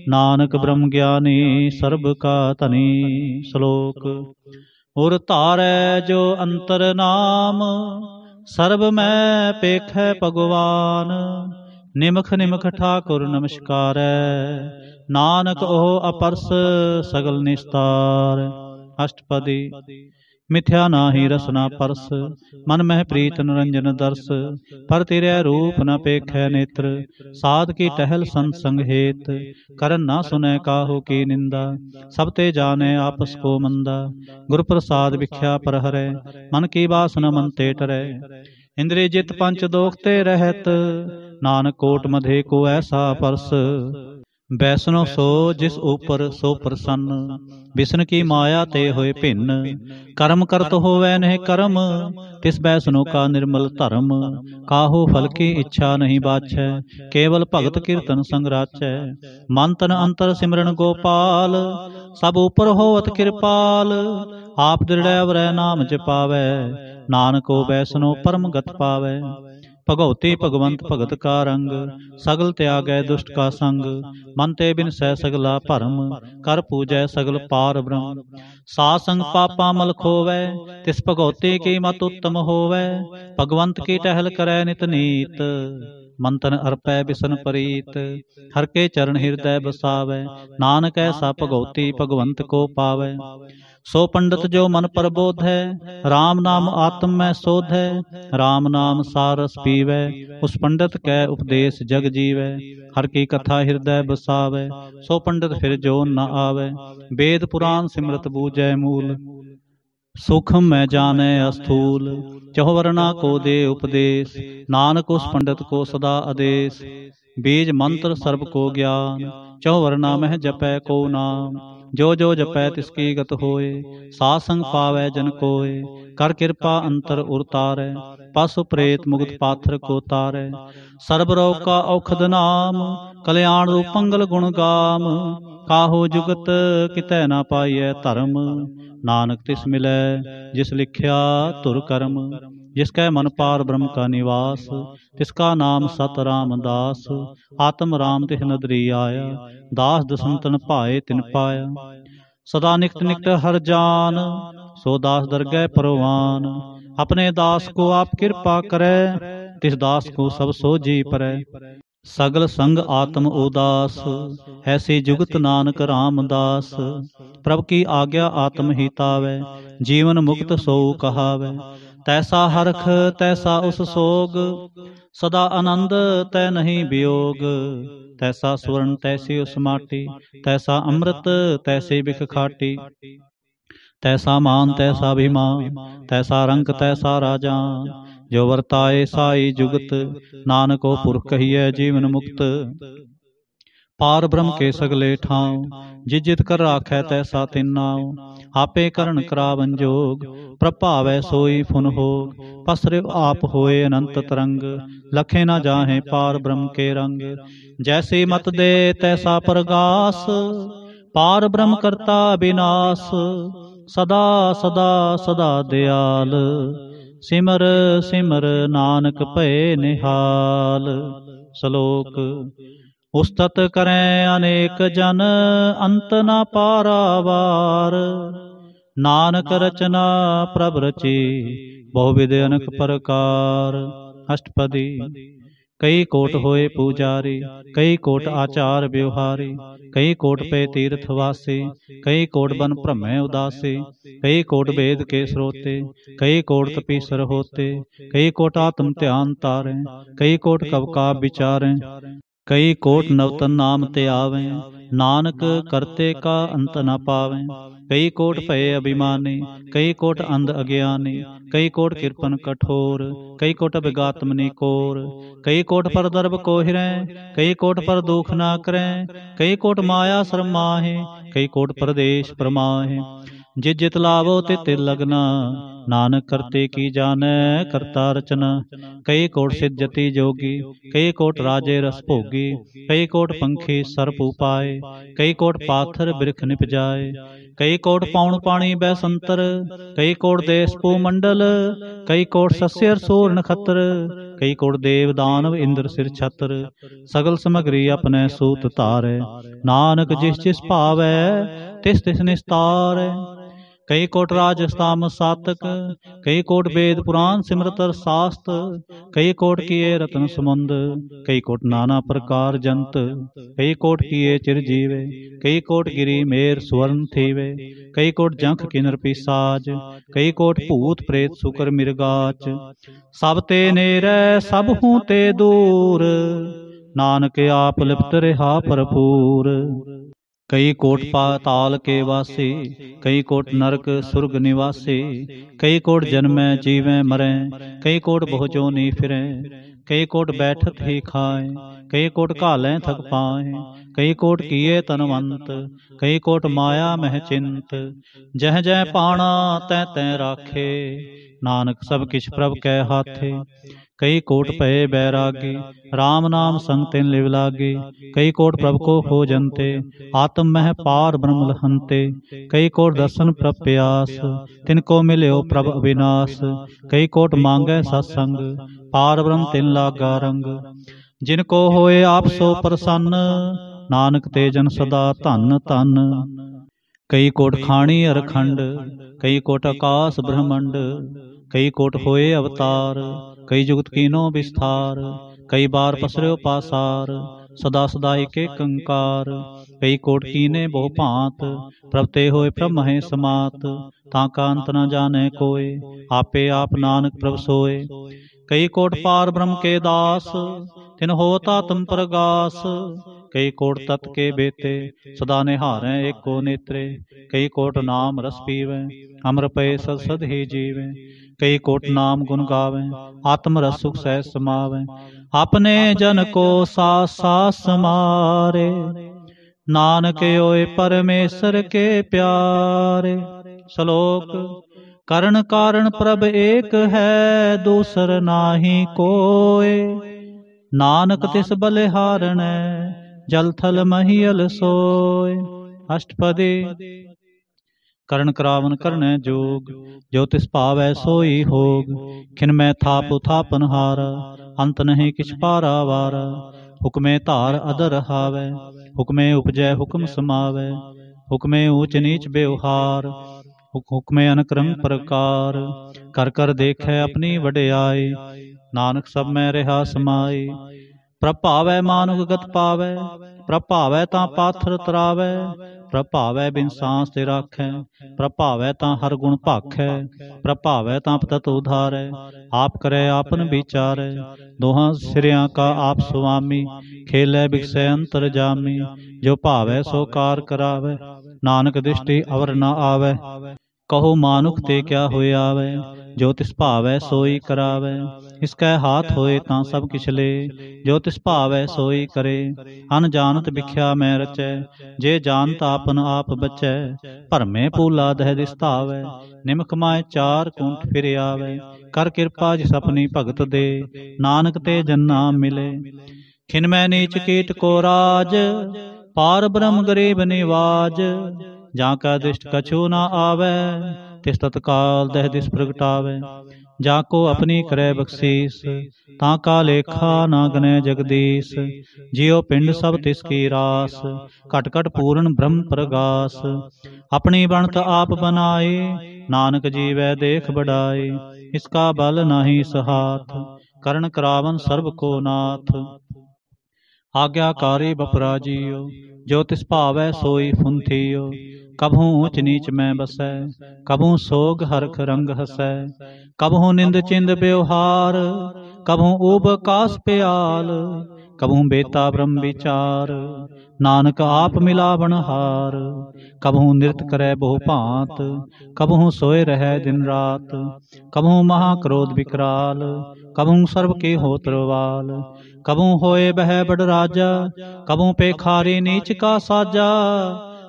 नानक ब्रह्म ज्ञानी सर्ब का तनी। श्लोक। उर तारै जो अंतर नाम, सर्ब मैं पेखै भगवान, निमख निमख ठाकुर नमस्कार, नानक ओह अपरस सगल निस्तार। अष्टपदी। मिथ्या नाही रसना परस, मन मह प्रीत निरंजन दर्श, पर तेरे रूप न पेखै नेत्र, साध की टहल संत संग हेत, करन ना सुनै काहू की निंदा, सब ते जाने आपस को मंदा, गुर प्रसाद विख्या पर हरै, मन की बासना मन ते टरै, इंद्रिय जित पंच दोख ते रहत, नानक कोट मधे को ऐसा परस, वैष्णव सो जिस ऊपर सो प्रसन्न, विष्णु की माया ते होए भिन्न, कर्म करत होवै नह कर्म, तिस वैष्णव का निर्मल धर्म, काहू फल की इच्छा नहीं बाछै, केवल भगत कीर्तन संग राचै, मन तन अंतर सिमरन गोपाल, सब ऊपर होवत कृपाल, आप दृढ़ अवरै नाम जपावै, नानको वैष्णव परम गत पावै, भगवती भगवंत भगत का रंग, सगल त्यागै दुष्ट का संग, मन ते बिन सै सगला भरम, कर पूजै सगल पार ब्रह्म, साध संग पापा मल खोवै, तिस भगवती की मत उत्तम होवै, भगवंत की टहल करै नित नीत, मन तन अर्पै बिसन प्रीत, हर के चरण हृदय बसावै, नानक ऐसा भगवती भगवंत को पावै, सो पंडित जो मन प्रबोध है, राम नाम आत्म में शोध है, राम नाम सारस पीवै, उस पंडित कै उपदेश जग जीवै, हर की कथा हृदय बसावै, सो पंडित फिर जो न आवै, वेद पुराण सिमरत बूझै मूल, सूक्ष्म में जाने अस्थूल, चहुवर्णा को दे उपदेश, नानक उस पंडित को सदा आदेश, बीज मंत्र सर्ब को ज्ञान, चहुवर्णा में जपै को नाम, जो जो जपै तिसकी गत होए, साध संग पावै जन कोय, कर कृपा अंतर उरतारै, पशु प्रेत मुक्त पाथर को तारै, सर्ब रोग का औखद नाम, कल्याण रूप मंगल गुण गाम, काहो जुगत कितै ना पाइयै धर्म, नानक तिस मिलै जिस लिख्या धुर कर्म, जिसकै मन पार ब्रह्म का निवास, तिसका नाम सत रामदास, आत्म राम तिस नदरी आया, दास दसंतन पाए तिन पाया, सदा निकट निकट हर जान, सो दास दरगह परवान, अपने दास को आप कृपा करे, तिस दास को सब सो जी परै, सगल संग आत्म उदास, ऐसी जुगत नानक रामदास, प्रभु की आज्ञा आत्म हितावै, जीवन मुक्त सो कहावै, तैसा हरख तैसा उस सोग, सदा आनंद तै नहीं वियोग, तैसा स्वर्ण तैसी उस माटी, तैसा अमृत तैसी बिख खाटी, तैसा मान तैसा अभिमान, तैसा रंग तैसा राजान, जो वर्ताए साई जुगत, नानको पुरख कहिए जीवन मुक्त, पार ब्रह्म के सगले ठाव, जित जित कर राखै तैसा तिन नाव, आपे करण करावन जोग, प्रभावै सोई फुन होग, पसरे आप होए अनंत तरंग, लखे न जाहे पार ब्रह्म के रंग, जैसी मत दे तैसा प्रगास, पार ब्रह्म करता विनाश, सदा सदा सदा दयाल, सिमर सिमर नानक भय निहाल। श्लोक। उस्तत करें अनेक जन, अंत न पारावार, नानक रचना प्रभ रची, बहुविध अनक प्रकार। अष्टपदी। कई कोट होए पुजारी, कई कोट आचार व्यवहारी, कई कोट पे तीर्थवासी, कई कोट बन भ्रमै उदासी, कई कोट वेद के स्रोते, कई कोट तपीसर होते, कई कोट आत्म ध्यान तारें, कई कोट कब का विचारें, कई कोट नवतन नाम ते आवें, नानक करते का अंत न पावें, कई कोट भय अभिमानी, कई कोट अंध अज्ञानी, कई कोट कृपन कठोर, कई कोट विगात्म निकोर, कई कोट पर दर्भ को हिरें, कई कोट पर दुख न करें, कई कोट माया शर्माहे, कई कोट परदेश परमाहे, जित जित लावो तित तित लगना, नानक करते की जानै करता रचना। कई कोट सिद्ध जति जोगी, कई कोट राजे रस भोगी, कई कोट पंखी सर्प उपाय, कई कोट पाथर बिरख निप जाए, कई कोट पौण पाणी बैसंतर, कई कोट देश भूमंडल, कई कोट सस्य सूर नखत्र, कई कोट देव दानव इंद्र सिर छत्र। सगल समग्री अपने सूत तारै, नानक जिस जिस भावै तिस तिस निस्तारै। कई कोट राजस्ताम सातक, कई कोट वेद पुराण सिमरत शास्त्र, कई कोट किए रत्न समुंद, कई कोट नाना प्रकार जंत, कई कोट किए चिरजीवे, कई कोट गिरी मेर स्वर्ण थीवे, कई कोट जंख किन्नर पिसाज, कई कोट भूत प्रेत सुकर मिर्गाच। सब ते नेरै सब हूँ ते दूर, नानक आप लिप्त रहा भरपूर। कई कोट पाताल के वासी, कई कोट नरक सुरग निवासी, कई कोट जन्मै जीवै मरै, कई कोट बहुजोनी फिरै, कई कोट बैठत ही खाए, कई कोट घालें थक पाए, कई कोट किए तनवंत, कई कोट माया मह चिंत। जह जह पाणा तै तै राखे, नानक सब किछ प्रभ कै हाथे। कई कोट भये बैरागी, राम नाम संग तिन लिव लागे, कई कोट प्रभ को हो जनते, आत्म मह पार ब्रह्म लहंते। कई कोट दर्शन प्रभ प्यास, तिनको मिल्यो प्रभ अविनाश, कई कोट मांगै सत्संग, पार ब्रह्म तिन लागा रंग। जिनको होए आप सो प्रसन्न, नानक ते जन सदा धन धन। कई कोट खाणी अरखंड, कई कोट आकाश ब्रह्मंड, कई कोट होए अवतार, कई जुगत कीनो विस्तार, कई बार पसर्यो पासार, सदा सदा एक कंकार। कई कोट कीने बहु भांत, प्रभ ते होए प्रभ महे समात, ताका अंत न जाने कोय, आपे आप नानक प्रभ सोए। कई कोट पार ब्रह्म के दास, तिन होत आत्म प्रगास, कई कोट तत् के बेते, सदा निहारें एको नेत्रे। कई कोट नाम रस पीवें, अमर पय सद सद ही जीवें, कई कोट नाम गुण गावें, आत्म रस सुख सह समावें। अपने जन को सास सास समारे, नानक ओए परमेश्वर के प्यारे। श्लोक करण कारण प्रभ एक है, दूसर नाहि कोय, नानक तिस बलिहारण जल थल महियल सोय। अष्टपदी करण करावन करनै जोग, जो तिस भावै सोई होग। खिन मैं थाप थापन हारा, अंत नहीं किछ पारा वारा। हुक्मे धार अदर हावै, हुक्मे उपजै हुक्म समावै। हुक्मे ऊंच नीच व्यवहार, हुक्मे अनक्रम प्रकार। कर कर देखै अपनी वड्याई, नानक सब में रहा समाई। प्रभ भावै मानुख गत पावै, प्रभ भावै तां पाथर तरावै। प्रभ भावै बिन सांस ते राखै, प्रभ भावै तां हर गुण भाखै। प्रभ भावै तां पतत उधारै, आप करै आपन विचारै। दोहां सिरियां का आप सुआमी, खेलै बिकसै अंतर जामी। जो भावै सो कार करावै, नानक दृष्टि अवर न आवै। कहो मानुख ते क्या होए आवै, जो तिस भावै सोई करावै। इसकै हाथ होए तां सब किछ ले, जो तिस भावै सोई करे। अनजानत बिख्या मैं रचै, जे जानत आपन आप बचै। भरमे भूला दह दिस धावै, निमक माय चार कुंठ फिर आवै। कर कृपा जिस अपनी भगत दे, नानक ते जन्ना मिले। खिन मैं नीच कीट को राज, पार ब्रह्म गरीब निवाज। जाका दृष्ट कछु न आवै, तिस तत्काल दह दिस प्रगटावै। जाको अपनी करे बख्शीस, ताका लेखा ना गनै जगदीश। जियो पिंड सब तिसकी रास, घट घट पूर्ण ब्रह्म प्रगास। अपनी बनत आप बनाई, नानक जीवै देख बढ़ाई। इसका बल नाही सहाथ, करण करावन सर्ब को नाथ। आज्ञाकारी बपराजियो, जो तिस भावै सोई फुंथियो। कभू ऊंच नीच में बसै, कभू सोग हरख रंग हसै। कभू निंद चिंद व्यवहार, कभू ऊब कास प्याल। कभू बेता ब्रह्म विचार, नानक आप मिलावन हार। कभू नृत करै बहु भांत, कभू सोए रहै दिन रात। कभू महाक्रोध विकराल, कभू सर्व के होत्रवाल। कभू होए बह बड़ राजा, कभू पेखारी नीच का साजा।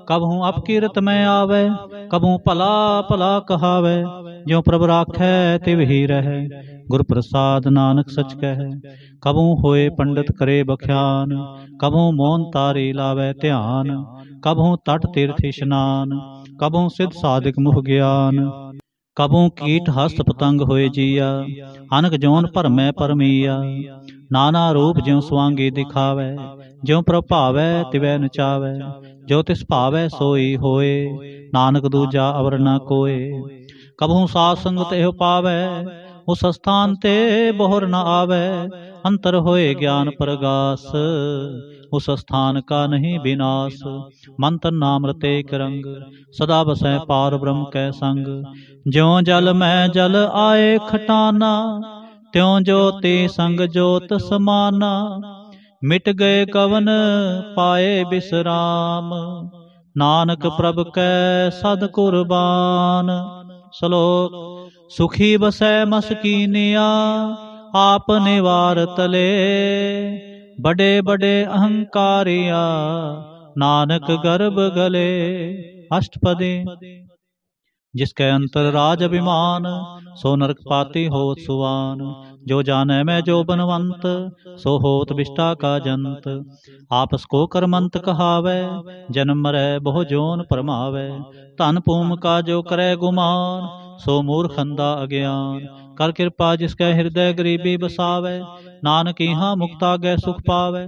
कबहू अपकीरत में आवे, कबहू भला भला कहावे। ज्यों प्रभ राखै तिव ही रहै, गुर प्रसाद नानक सच कहै। कबहू होए पंडित करे बख्यान, कबहू मौन तारी लावे ध्यान। कबहू तट तीर्थ इशनान, कबहू सिद्ध साधिक मुख ज्ञान। कबहू कीट हस्त पतंग होए जिया, अनक जौन भरमै परमिया। नाना रूप ज्यों स्वांगी दिखावै, ज्यों प्रभावै तिवै नचावै। जो तिस भावै सोई होए, नानक दूजा अवर न कोय। कबहू साध संगत एहो पावै, उस स्थान ते बोहर न आवै। अंतर होए ज्ञान प्रगास, उस स्थान का नहीं विनाश। मंत्र नाम रते एक रंग, सदा बसै पार ब्रह्म कै संग। ज्यों जल में जल आए खटाना, त्यों ज्योति संग ज्योत समाना। मिट गए कवन पाए बिसराम, नानक प्रभ कै सद कुर्बान। श्लोक। सुखी बसै मस्कीनिया, आप निवार तले। बड़े बड़े अहंकारिया, नानक गर्भ गले। अष्टपदी। जिसके अंतर राज अभिमान, सो नरक पाती होत सुवान। जो जाने में जो बनवंत, सो होत विष्टा का जंत। आपस को करमंत कहावै, जन्म मरै बहु जोन परमावै। धन भूम का जो करे गुमान, सो मूर्ख अंधा अज्ञान। कर कृपा जिसके हृदय गरीबी बसावै, नानक इहाँ मुक्त आगे सुख पावै।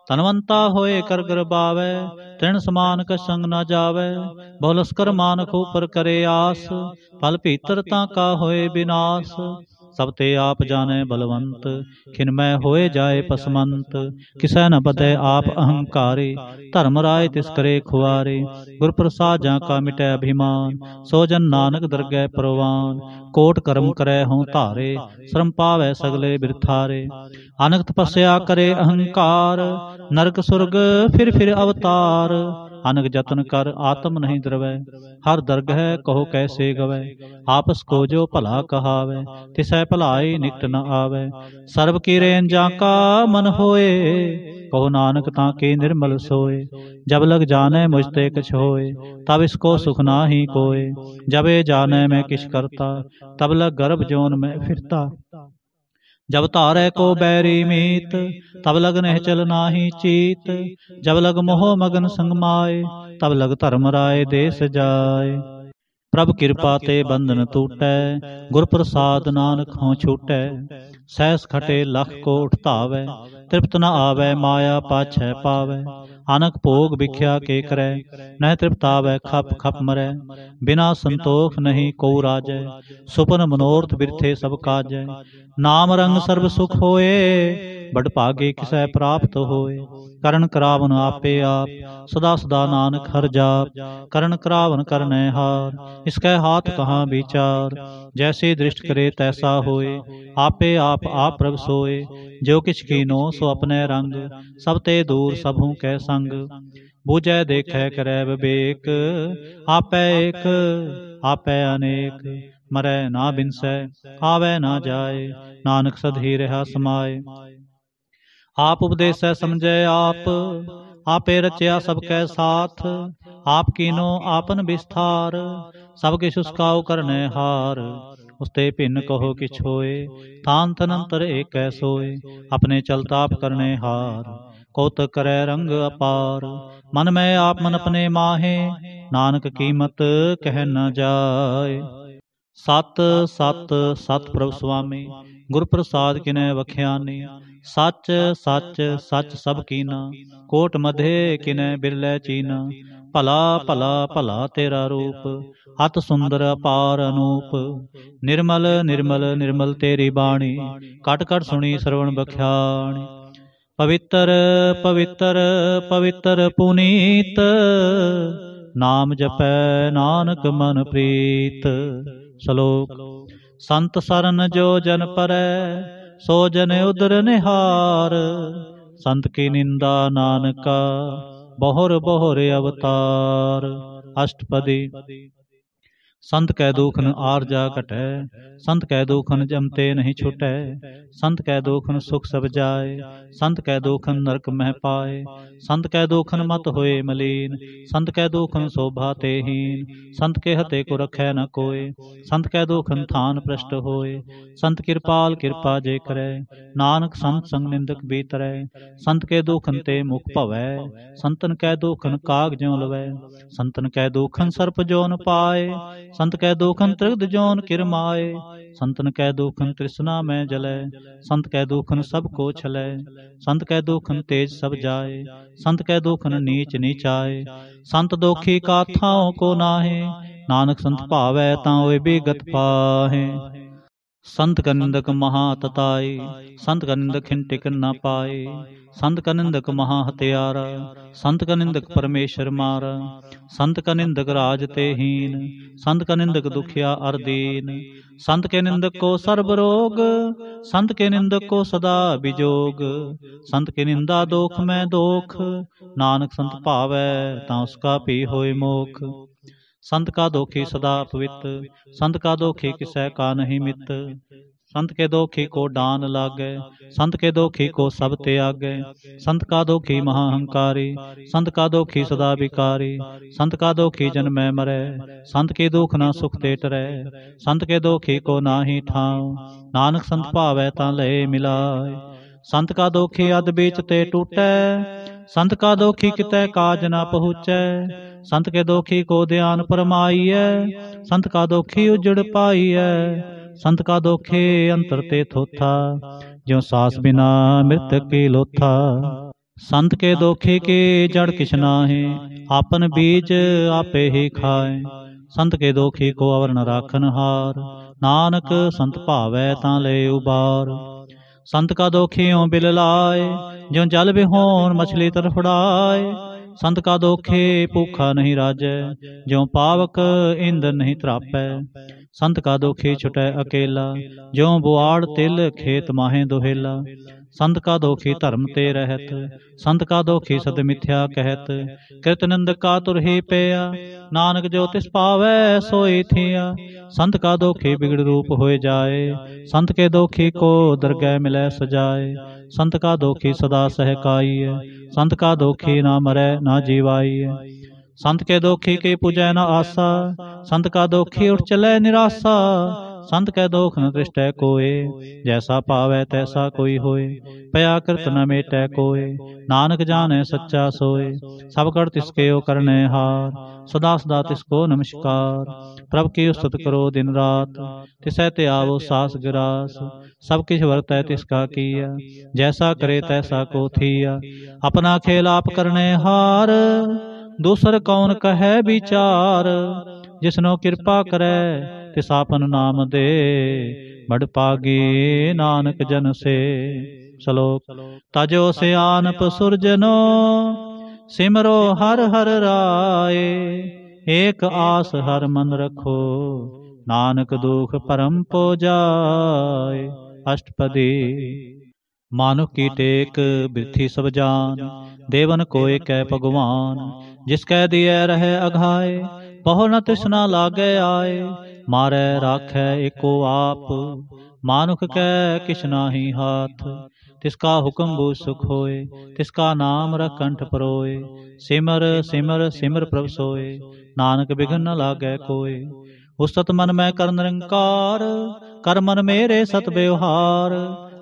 धनवंता होए कर गरबावै, तृण समान का संग न जावै। बहुलस्कर मानक ऊपर करे आस, फल भीतर का होए विनाश। सब ते आप जाने बलवंत, खिनमय होए जाए पसमंत। किसै न बधै आप अहंकारी, धर्म राय तिस करे खुआरे। गुर प्रसाद जा का मिटै अभिमान, सो जन नानक दरगह परवान। कोट कर्म करे हों धारे, श्रम पावै सगले बिरथारे। अनक तपस्या करे अहंकार, नरक सुरग फिर अवतार। अनक जतन कर आत्म नहीं द्रवै, हर दरगह कहो कैसे गवै। आपस को जो भला कहावै, तिसै भलाई निकट न आवै। सर्व की रेन जाका मन होए, कहो नानक ताके निर्मल सोए। जब लग जाने मुझते कछ होए, तब इसको सुख नाही कोय। जब ए जाने मैं किछ करता, तब लग गर्भ जोन में फिरता। जब तारे को बैरी मीत, तब लग निहचल नाही चीत। जब लग मोह मगन संग माए, तब लग धर्म राय देश जाए। प्रभ कृपा ते बंधन टूटै, गुर प्रसाद नानक हों छूटै। सहस खटे लख को उठतावै, तृप्त न आवै माया पाछै पावै। अनक भोग भिख्या के करै, नह तृप्त आवै खप खप मरै। बिना संतोख नहीं को राजै, सुपन मनोरथ बिरथे सब काजै। नाम रंग सर्व सुख होए, बड़ भागे किसै प्राप्त होए। करण करावन आपे आप, सदा सदा नानक हर जाप। करण करावन करनै हार, इसकै हाथ कहाँ विचार। जैसे दृष्ट करे तैसा होए, आपे आप प्रभ सोए। जो किछ कीनो सो अपने रंग, सब ते दूर सबहू कै संग। बूझै देखै करै विवेक, आपै एक आपै अनेक। मरै ना बिनसै आवै ना जाए, नानक सद ही रहा समाए। आप उपदेसै समझै आप, आपे रचया सबकै साथ। आप कीनो आपन विस्तार, सब किछ उसकाउ करनै हार। उसते भिन्न कहो किछ होए, थान तनंतर एक सोए। अपने चलताप करने हार, कौतक करे रंग अपार। मन में आप मन अपने माहे, नानक कीमत कह न जाए। सत सत सत प्रभु स्वामी, गुर प्रसाद किनै वख्यानी। सच सच सच सब कीना, कोट मधे किनै बिरलै चीना। भला भला भला तेरा रूप, अत सुंदर अपार अनूप। निर्मल निर्मल निर्मल तेरी बाणी, कट कट सुनी श्रवण बख्याणी। पवित्र पवित्र पवित्र पुनीत, नाम जपै नानक मन प्रीत। श्लोक। संत सरन जो जन परै, सो जन उदर निहार। संत की निंदा नानका, बहुर बहुर अवतार। अष्टपदी। संत कै दुखन आरजा घटै, संत कै दुखन जमते नहीं छुटै। संत कै दुखन सुख सब जाय, संत कै दुखन नरक मह पाए। संत कै दुखन मत होए मलीन, संत कै दुखन शोभा तेहीन। संत के हते को रखै न कोय, संत कै दुखन थान भ्रष्ट होए। संत कृपाल कृपा जे करै, नानक संत संग निंदक बीतरै। संत के दुखन ते मुख भवै, संतन कै दुखन काग ज्यों लवै। संतन कै दुखन सर्प जोन पाए, संत कै दुखन त्रिगद जोन किरमाए। संतन कै दुखन तृष्णा में जलै, संत कै दुखन सब को छलै। संत कै दुखन तेज सब जाए, संत कै दुखन नीच नीचाए। संत दोखी काथाओं को नाहे, नानक संत भावै तां ओए बेगत पाहे। संत का निंदक महातताई, संत का निंदक हिन टिकन न पाए। संत का निंदक महा हत्यारा, संत का निंदक परमेश्वर मारा। संत का निंदक राज ते हीन, संत का निंदक दुखिया अर दीन। संत के निंदक को सर्ब रोग, संत के निंदक को सदा बिजोग। संत की निंदा दोख में दोख, नानक संत भावै तां उसका भी होए मोख। संत का दोखी सदा पवित, संत का दोखी किसै का नहीं मित। संत के दोखी को डान लागै, संत के दोखी को सब त्यागै। संत का दोखी महाहंकारी, संत का दोखी सदा विकारी। संत का दोखी जन्म में मरै, संत की दुख न सुख ते टरै। संत के दोखी को नाहि ठाव, नानक संत भावै तां लय मिलाय। संत का दोखी अध बीच ते टूटै, संत का दोखी कितै काज न पहुँचै। संत के दोखी को ध्यान परमाईयै, संत का दोखी उजड़ पाईयै। संत का दोखे अंतर ते थोथा, ज्यों सास बिना मृतक की लोथा। संत के दोखे के जड़ किछ नाहे, आपन बीज आपे ही खाए। संत के दोखी को अवर न राखन हार, नानक संत भावै तां ले उबार। संत का दोखियों बिल लाए, ज्यों जल बिहोन मछली तरफड़ाए। संत का दोखे भूखा नहीं राजै, ज्यों पावक इंद्र नहीं त्रापै। संत का दोखी छुटै अकेला, ज्यों बुआड़ तिल खेत माहे दोहेला। संत का दोखी धर्म ते रहत, संत का दोखी सद मिथ्या कहत। कृत निंदक का तुर ही पेया, नानक जो तिस पावै सोई थिया। संत का दोखी बिगड़ रूप होए जाए, संत के दोखी को दरगह मिलै सजाए। संत का दोखी सदा सहकाई है, संत का दोखी ना मरै ना जीवाई है। संत के दोखी के पूजै न आसा, संत का दोखी उठ चलै निराशा। संत कै दोख न दृष्टै कोय, जैसा पावै तैसा कोई होय। पया कृत न मेटै कोय, नानक जानै सच्चा सोय। सब कर तिसके ओ करनै हार, सदा सदा तिसको नमस्कार। प्रभ की उस्तत करो दिन रात, तिसै ते आवो सास गिरास। सब किछ वर्तै तिसका किया, जैसा करे तैसा को थिया। अपना खेल आप करनै हार, दूसर कौन कहे विचार। जिसनो कृपा करे तिस आपन नाम दे, बड़ पागी नानक जन से। श्लोक। तजो सियानप सुरजनो, सिमरो हर हर राय। एक आस हर मन रखो, नानक दुख परम पो जाय। अष्टपदी। मानुख की टेक बिरथी सब जान, देवन कोय कै भगवान। जिसकै दिए रहे अघाए, बहु न तृष्णा लागे आए। मारै राखै एको आप, मानुख कै किछ नाहि हाथ। तिसका हुक्म बूझ सुख होए, तिसका नाम रख कंठ परोए। सिमर सिमर सिमर प्रभ सोए, नानक बिघन न लागै कोय। उस्तत मन में कर निरंकार, कर मन मेरे सत व्यवहार।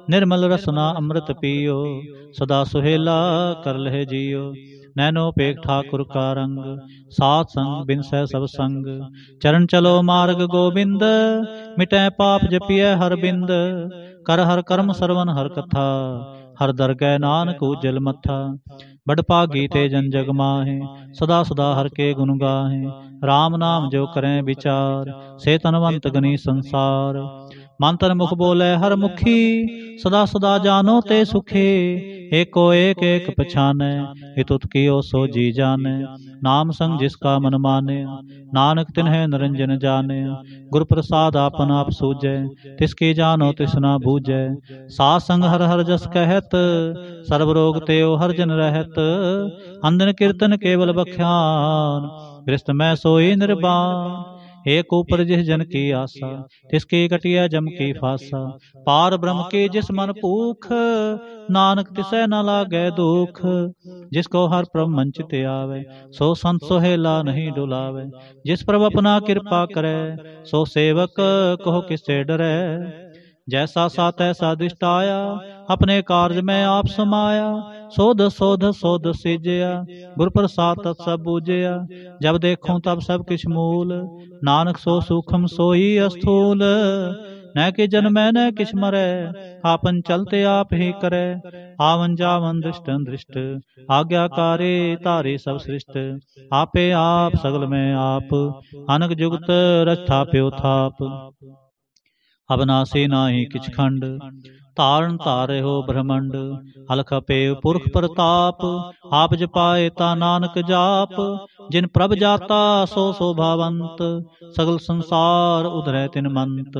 निर्मल रसना अमृत पियो, सदा सुहेला कर लहे जियो। नैनो पेख ठाकुर का रंग, सात संग बिनसै सब संग। चरण चलो मार्ग गोविंद, मिटै पाप जपिय हर बिंद। कर हर कर्म सरवन हर कथा, हर दरगह नानक उज्जल मथा। बड़ भागी ते जन जग माहे, सदा सदा हर के गुण गाहे। राम नाम जो करें विचार, से तनवंत गनी संसार। मन तन मुख बोले हर मुखी, सदा सदा जानो ते सुखी। एको एक एक पछानै, हित कियो सो जी जाने। नाम संग जिसका मन माने, नानक तिन्है निरंजन जाने। गुर प्रसाद आपन आप सूझै, तिसकी जानो तिसना बूझै। सात संग हर हर जस कहत, सर्व रोग तेओ हर जन रहत। अंधन कीर्तन केवल बख्यान, गृहस्थ मैं सोई निर्वाण। एक ऊपर जिस जन की आशा, तिसकी कटिया जम की फासा। पार ब्रह्म की जिस मन भूख, नानक तिसै न लागे दुख। जिसको हर प्रभ मन चित आवे, सो संत सोहेला नहीं डुलावे। जिस प्रभ अपना कृपा करे, सो सेवक कहो किससे डरे। जैसा सा तैसा दृष्ट आया, अपने कार्य में आप समाया। सोध सोध सोध सिजया, गुर प्रसाद तत् सब बूझया। जब देखूं तब सब किछ मूल, नानक सो सूक्ष्म सोई अस्थूल। न कि जन्मै न किछ मरै, आपन चलते आप ही करे। आवन जावन दृष्ट दृष्ट, आज्ञाकारी तारी सब सृष्ट। आपे आप सगल में आप, अनक जुगत रच थाप्यो थाप। अबनासी नाही किछ खंड, तारण तारे हो ब्रह्मंड। अलख अपेव पुरख प्रताप, आप जपाए ता नानक जाप। जिन प्रभ जाता सो शोभावंत, सगल संसार उधरै तिन मंत।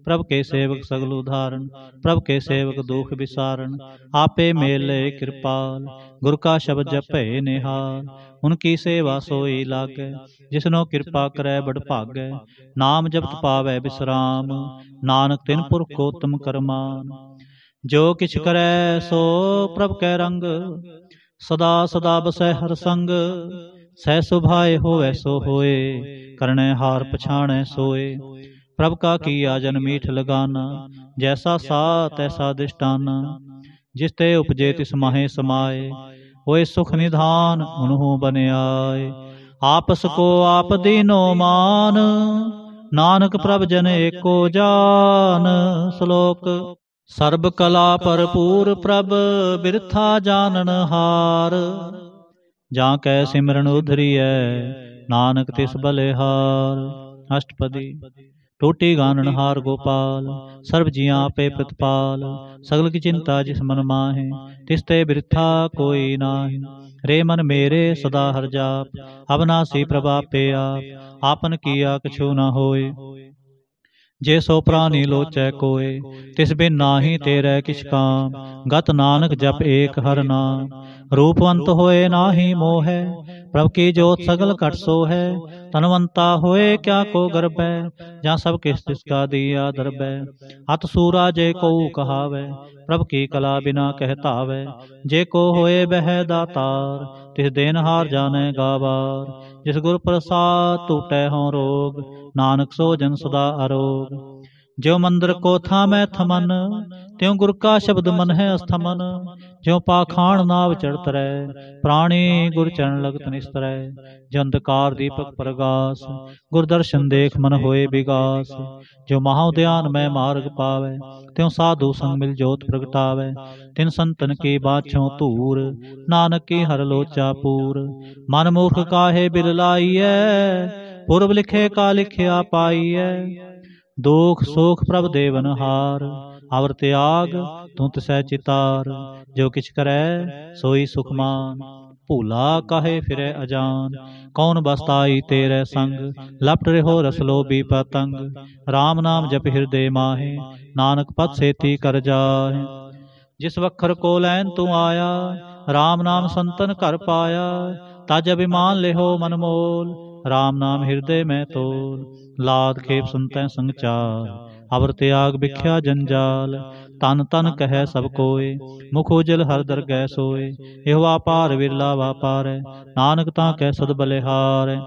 प्रभ के सेवक सगल उदाहरण, प्रभ के सेवक दुख विसारण। आपे मेले कृपाल, गुर का शब्द जपे निहाल। उनकी सेवा सोई लागै, जिसनो कृपा करै बड़ भागै। नाम जपत पावै विश्राम, नानक तिन पुरख को उत्तम करमान। जो किछ करै सो प्रभ कै रंग, सदा सदा बसै हर संग। सह सुभाए होवै सो होए, करनै हार पछाणै सोए। प्रभ का किया जन मीठ लगाना, जैसा सा तैसा दृष्टाना। जिस ते उपजे तिस माहे समाए, होए सुख निधान उन्हों बन आए। आपस को आप दीनो मान, नानक प्रभ जन एको जान। श्लोक। सर्ब कला भरपूर प्रभ, बिरथा जानन हार। जाकै सिमरन उधरियै, नानक तिस बलिहार। अष्टपदी। टोटी गानन हार गोपाल, सर्व जियां पे प्रतिपाल। सगल की चिंता जिस मन माहे, तिसते बिरथा कोई नाहि। रे मन मेरे सदा हर जाप, अबनासी प्रभापे आप। आपन किया कछु न होए, जे सो प्राणी लोचै कोय। तिस बिन नाही तेरै किछ काम, गत नानक जप एक हर नाम। रूपवंत होए नाही मोहै, प्रभ की जोत सगल घट सोहै। तनवंता होए क्या को गर्भै, जहाँ सब किस तिसका दिया दरबै। अत सूरा जे को कहावै, प्रभ की कला बिना कहतावै। जे को होए बह दातार, तिस देनहार जाने गावार। जिस गुर प्रसाद टूटै हों रोग, नानक सो जन सदा अरोग। ज्यो मंदिर को थामै थमन, त्यों गुर का शब्द मन है अस्थमन। ज्यो पाखाण नाव चढ़त रहे, प्राणी गुर चरण लगत निस्तरै। जो अंधकार दीपक प्रगास, गुर दर्शन देख मन होए विगास। जो महाउद्यान में मार्ग पावै, त्यों साधु संग मिल जोत प्रगटावै। तिन संतन की बाछों तूर, नानक की हर लोचा पूर। मन मूर्ख काहे बिल लाइयै, पूर्व लिखे का लिखिया पाइयै। दुख सुख प्रभ देवन हार, अवर त्याग तू तिसै चितार। जो किछ करै सोई सुखमान, भूला काहे फिरै अजान। कौन बसताई तेरे संग, लपट रहो रस लोभी पतंग। राम नाम जप हृदय माहे, नानक पद सेती कर जाहे। जिस वखर को लैन तू आया, राम नाम संतन कर पाया। तज अभिमान लेहो मन मोल, राम नाम हृदय में तोल। लाद खेप सुनतै संगचार, अवर त्याग बिख्या जंजाल। तन तन कह सब कोय, मुख उजल हर दरगह सोय। एह वापार विरला वापार, नानक ता कै सद बलिहार।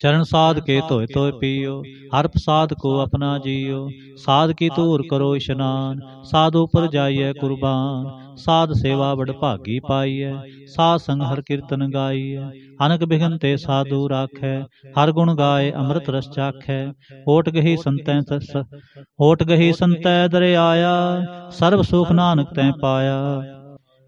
चरण साध के धोए धोए पियो, हर प्रसाद को अपना जियो। साध की तूर करो स्नान, साधु पर जाइए कुर्बान। साध सेवा बड़ भागी पाइय, साध संग हर कीर्तन गाइय। अनक बिघन ते साधु राखै, हर गुण गाए अमृत रस चाखै। ओट गही संतै दर आया, सर्व सुख नानक तै पाया।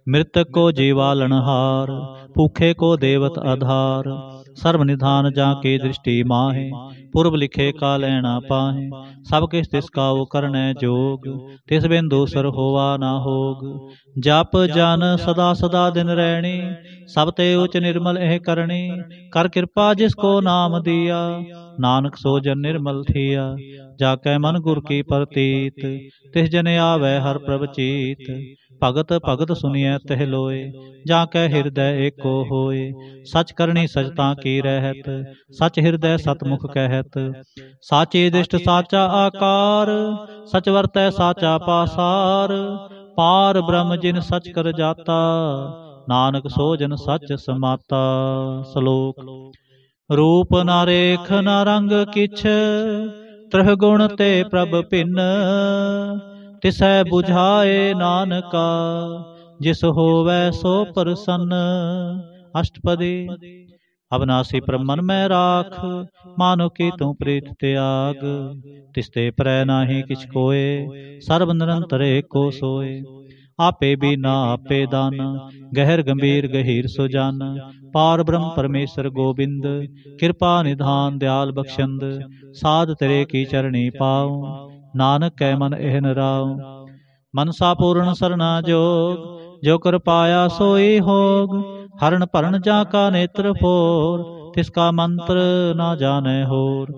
मृतक को जीवालनहार, भूखे को देवत आधार। सर्वनिधान जाके दृष्टि माहे, पूर्व लिखे का लेना पाहे। सब किस तिसका वो करने जोग, तिस बिन दूसर होवा ना होग। जप जन सदा सदा दिन रैणी, सब ते उच निर्मल एह करणी। कर कृपा जिसको नाम दिया, नानक सो जन निर्मल थिया। जाकै मन गुर की प्रतीत, तिस जन आवे हर प्रभ चीत। भगत भगत सुनिए तह लोए, जाकै हृदय एको होए। सच करनी सचता की रहत, सच हृदय सतमुख कहत। साची दृष्ट साचा आकार, सच वरतै साचा पासार। पार ब्रह्म जिन सच कर जाता, नानक सो जन सच समाता। श्लोक। रूप न रेख न रंग किछ, त्रह गुण ते प्रभ भिन्न। तिसै बुझाए नानका, जिस होवै सो प्रसन्न। अष्टपदी। अविनाशी प्रभ मन में राख, मानो की तू प्रीत त्याग। तिसते परै नाहि किछ कोय, सर्ब निरंतर एको सोय। आपे बीना आपे दाना, गहर गंभीर गहीर सो जाना। पार ब्रह्म परमेश्वर गोबिंद, कृपा निधान दयाल बख्शंद। साध तेरे की चरणी पाऊँ, नानक कै मन एहन राऊँ। मनसा पूर्ण सरना जोग, जो कर पाया सोई होग। हरण भरण जाका नेत्र फोर, तिसका मंत्र ना जाने होर।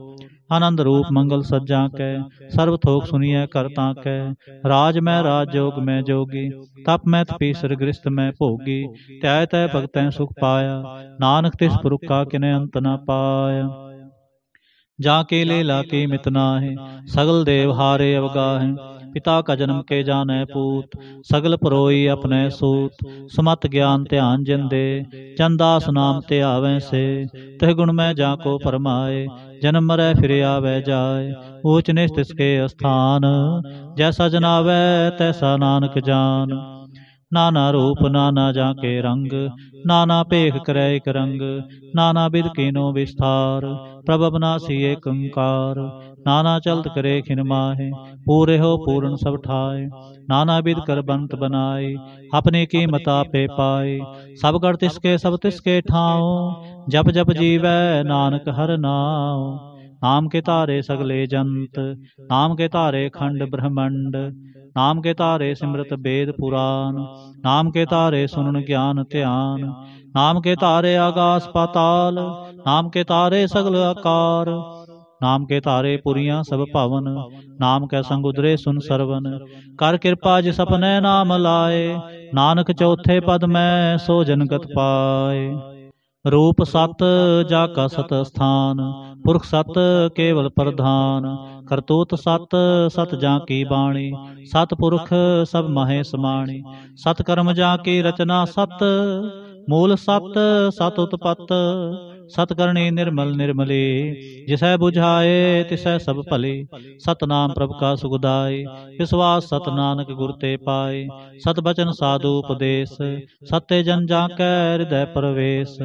आनंद रूप मंगल सज्जा कै, सर्व थोक सुनिए करता कै। राज में राज जोग में जोगी, तप में तपीसर गृहस्थ में भोगी। त्याय तय भगतैं सुख पाया, नानक तिस पुरुष का किने अंत न पाया। जाके लीला की मित नाहि, सगल देव हारे अवगाहें। पिता का जन्म के जाने पूत, सगल परोई अपने सूत। सुमत ज्ञान ध्यान जिन दे, चंदास नाम ते आवें से। तह गुण में जाको फरमाए, जन्म मरै फिर आवे जाए। ऊच नीच तिसके स्थान, जैसा जनावै तैसा नानक जान। नाना रूप नाना जाके रंग, नाना पेख करे एक रंग। नाना बिध कीनो विस्तार, प्रभ अविनाशी एक ओंकार। नाना चलत करे खिन माहे, पूरे हो पूर्ण सब ठाए। नाना बिध कर बंत बनाए, अपने कीमत आपे पाए। सब कर तिसके सब तिसके ठाओ, जप जप जीवै नानक हर नाम। नाम के तारे सगले जंत, नाम के तारे खंड ब्रह्मंड। नाम के तारे सिमरत वेद पुराण, नाम के तारे सुनन ज्ञान ध्यान। नाम के तारे आकाश पाताल, नाम के तारे सगल आकार। नाम के तारे पुरियां सब भवन, नाम के संग उदरे सुन सरवन। कर कृपा जिस अपने नाम लाए, नानक चौथे पद में सो जनगत पाए। रूप सत जाका सत स्थान, पुरख सत केवल प्रधान। करतूत सत सत जाकी बाणी, सत पुरख सब महे समाणी। सत कर्म जाकी रचना सत, मूल सत सत उत्पत। सत करणी निर्मल निर्मली, जिसै बुझाए तिसै सब भली। सतनाम प्रभु का सुखदाई, विश्वास सत नानक गुर ते पाए। सत बचन साधु उपदेश, सत्य जन जाकै हृदय प्रवेश।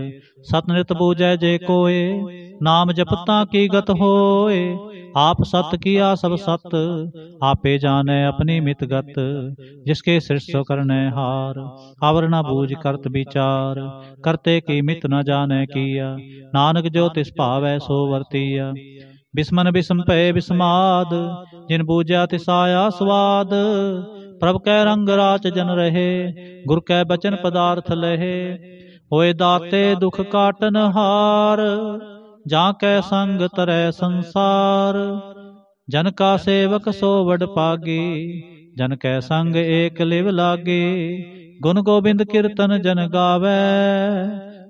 सत नित बूझै जे कोय, नाम जपता की गत होए। आप सत किया सब सत, आपे जाने अपनी मित गत। जिसके सृष्ट सो करने हार, आवर न बूझ करत विचार। करते की मित न जाने किया, नानक जो तिस भावै सो वर्तिया। बिस्मन बिस्म पे बिस्माद, जिन बूझा तिस आया स्वाद। प्रभ कै रंग राच जन रहे, गुर कै बचन पदार्थ लहे। होए दाते दुख काटन हार, जाकै संग तरै संसार। जन का सेवक सो वड पागी, जन कै संग एक लिव लागी। गुण गोबिंद कीर्तन जन गावै,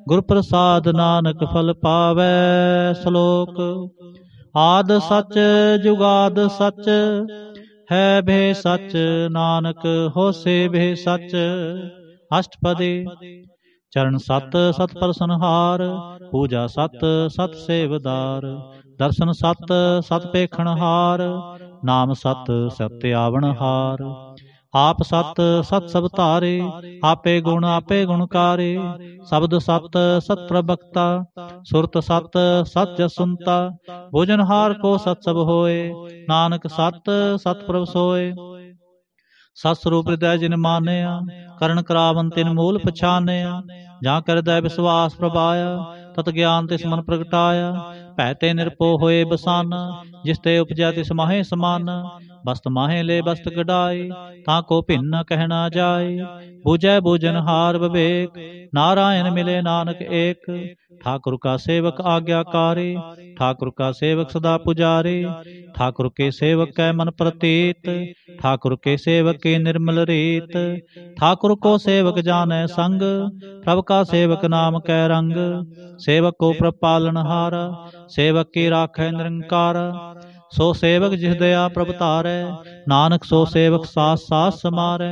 गुर प्रसाद नानक फल पावै। श्लोक। आद सच जुगाद सच, है भे सच नानक होसे भे सच। अष्टपदी। चरण सत सत प्रसनहार, पूजा सत सत सेवदार। दर्शन सत सत पेखण हार, नाम सत सत्य आवण हार। आप सत सत सब धारे, आपे गुणकारे। शब्द सत सत प्रवक्ता, सुरत सत सत जस सुनता। भोजनहार को सत सब होए, नानक सत सत प्रभ सोए। सत स्वरूप हृदय जिन मानया, करण करावन तिन मूल पछानया। जहाँ कर हृदय विश्वास प्रभाया, तत ज्ञान तिस मन प्रगटाया। पैते निरपो होए बसाना, जिस ते उपजै तिस माहे समाना। बस्त माहे ले बस्त गडाई, ताको भिन्न कहना जाए। बूझै बूझनहार विवेक, नारायण मिले नानक एक। ठाकुर का सेवक आज्ञाकारी, ठाकुर का सेवक सदा पुजारी। ठाकुर के सेवक कै मन प्रतीत, ठाकुर के सेवक के निर्मल रीत। ठाकुर को सेवक जाने संग, प्रभु का सेवक नाम कै रंग। सेवक को प्रभ पालनहार, सेवक की राखै निरंकार। सो सेवक जिस दया प्रभ तारै, नानक सो सेवक सास सास समारै।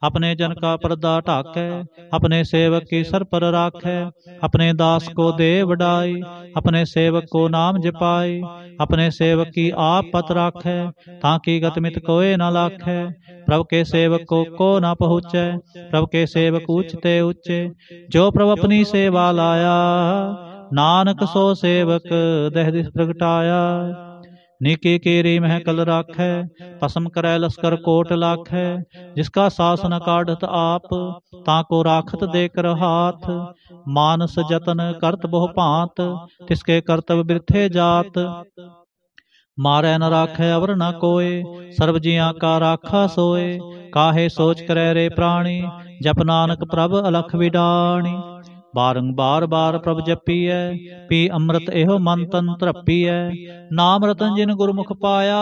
अपने जन का पर्दा ढाकै, अपने सेवक की सर पर राखै। अपने दास को दे बढ़ाई, अपने सेवक को नाम जपाई। अपने सेवक की आप पत राखै, ताकि गतमित कोय न लाखै। प्रभु के सेवक को न पहुँचै, प्रभु के सेवक ऊंचते ऊंचे। जो प्रभु अपनी सेवा लाया, नानक सो सेवक दह दिस प्रगटाया। नीकी कीरी मह कल राखै, पसम करै लश्कर कोट लाखै। जिसका शासन काढ़त आप, ताको राखत देकर हाथ। मानस जतन करत बहु भांत, तिसके कर्तव्य बिरथे जात। मारै न राखै अवर न कोय, सर्व जियां का राखा सोए। काहे सोच करे रे प्राणी, जप नानक प्रभ अलख विडाणी। बारंबार बार प्रभ जपीਐ, पी अमृत एहो मन तन तरपीਐ। नाम रतन जिन गुरमुख पाया,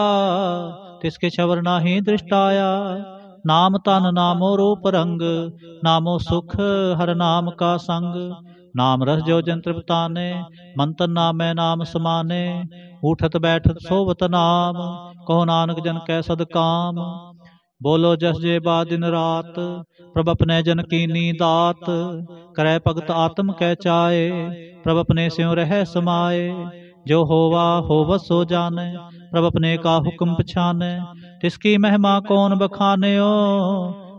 तिसके छवर नाहि दृष्टाया। नाम तन नामो रूप रंग, नामो सुख हर नाम का संग। नाम रस जो जन तृप्ताने, मंत्र नामै नाम समाने। उठत बैठत सोवत नाम, कहो नानक जन कै सद काम। बोलो जस जे बा दिन रात, प्रभ अपने जन कीनी दात। करै भगत आत्म कै चाए, प्रभ अपने स्यों रह समाए। जो होवा होवत सो जाने, प्रभ अपने का हुक्म पछाने। तिसकी महिमा कौन बखान्यो,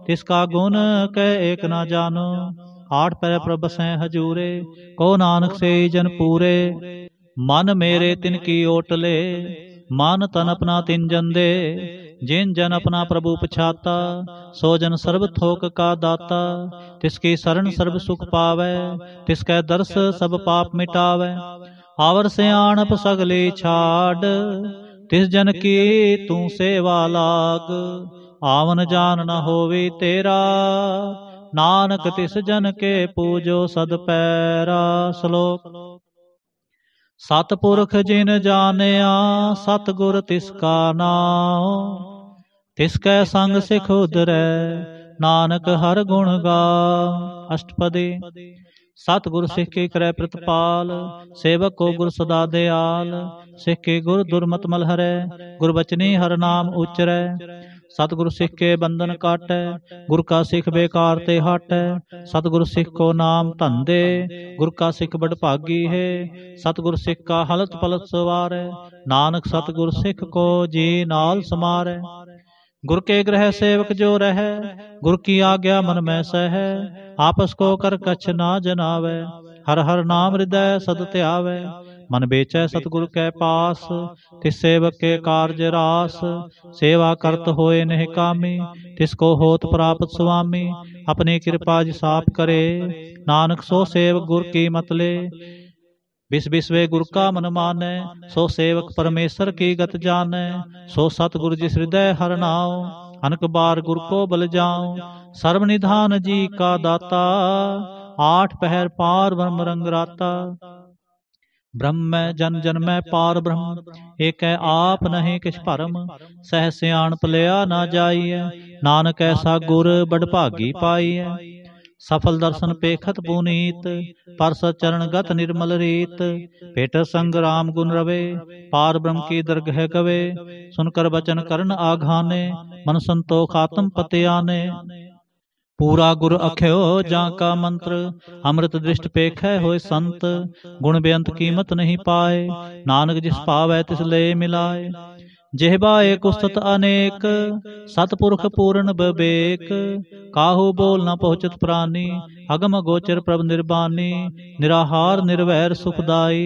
तिसका गुण कै एक ना जानो। आठ पैर प्रभ बसै हजूरे, को नानक से जन पूरे। मन मेरे तिनकी ओटले, मान तन अपना तिन जन दे। जिन जन अपना प्रभु पछाता, सो जन सर्व थोक का दाता। तिसकी शरण सर्व सुख पावै, तिसकै दर्श सब पाप मिटावै। आवर सियाणप सगली छाड़, तिस जन की तू सेवा लाग। आवन जान न होवी तेरा, नानक तिस जन के पूजो सद पैरा। श्लोक। सतपुरख जिन जानिया, सतगुर तिसका नाम। तिसकै संग सिख उधरै, नानक हर गुण गाओ। अष्टपदी। सतगुर सिख की करे प्रतिपाल, सेवक को गुर सदा दयाल। सिख की गुर दुर्मत मल हरै, गुरबचनी हर नाम उचरै। सतगुरु सिख के बंधन काटै, गुर का सिख बेकार ते हटै। सतगुरु सिख को नाम धन दे, गुर का सिख बड़ भागी है। सतगुरु सिख का हलत पलत सवारै, नानक सतगुरु सिख को जी नाल समारै। गुर के ग्रह सेवक जो रह, गुर की आज्ञा मन में सह। आपस को कर कछ ना जनावै, हर हर नाम हृदय सद ध्यावै। मन बेचै सतगुर कै पास, तिस सेवक के कारज रास। सेवा करत होए नेह कामी, तिसको होत प्राप्त स्वामी। अपनी कृपा जिसाप करे, नानक सो सेवक गुर की मत ले। बिस बिसवे गुर का मन मानै, सो सेवक परमेश्वर की गत जानै। सो सतगुर जिस हृदय हर नाओ, अनक बार गुर को बल जाऊं। सर्व निधान जी का दाता, आठ पहर पार ब्रह्म रंग राता। ब्रह्म जन जन में पार ब्रह्म, एक आप नहीं किछ भरम। सह सियाणप लिया ना जाइए, नानक ऐसा गुर बड़ भागी पाइए। सफल दर्शन पेखत पुनीत, परस चरण गत निर्मल रीत। भेट संग राम गुण रवे, पार ब्रह्म की दरगह गवे। सुनकर बचन करन आघाने, मन संतोख आत्म पति आने। पूरा गुर अख्यो जाका मंत्र, अमृत दृष्ट पेखै होय संत। गुण बेअंत कीमत नहीं पाए, नानक जिस पावै तिस ले मिलाए। जेहबा एक उस्तत अनेक, सतपुरख पूर्ण बबेक। काहू बोल न पहुँचत प्राणी, अगम गोचर प्रभ निर्बानी। निराहार निर्वैर सुखदाई,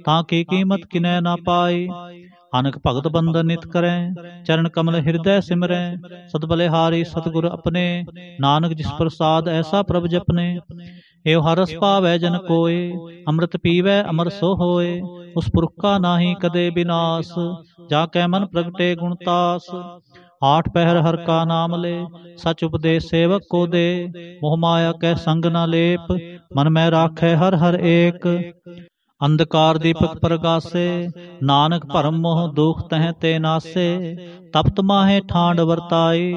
ताकि कीमत किनै ना पाई। अनक भगत बंदन नित करें, चरण कमल हृदय सिमरें। सत बलिहारी सतगुर अपने, नानक जिस प्रसाद ऐसा प्रभ जपने। एव हरस पावै जन कोय, अमृत पीवै अमर सो होए। उस पुरख का नाहि कदे विनाश, जाकै मन प्रगटे गुणतास। आठ पहर हर का नाम ले, सच उपदेश सेवक को दे। मोह माया कै संग न लेप, मन में राखै हर हर एक। अंधकार दीपक प्रगासे, नानक भरम मोह दुख तह ते नासे। तपत माहे ठांड वरताई,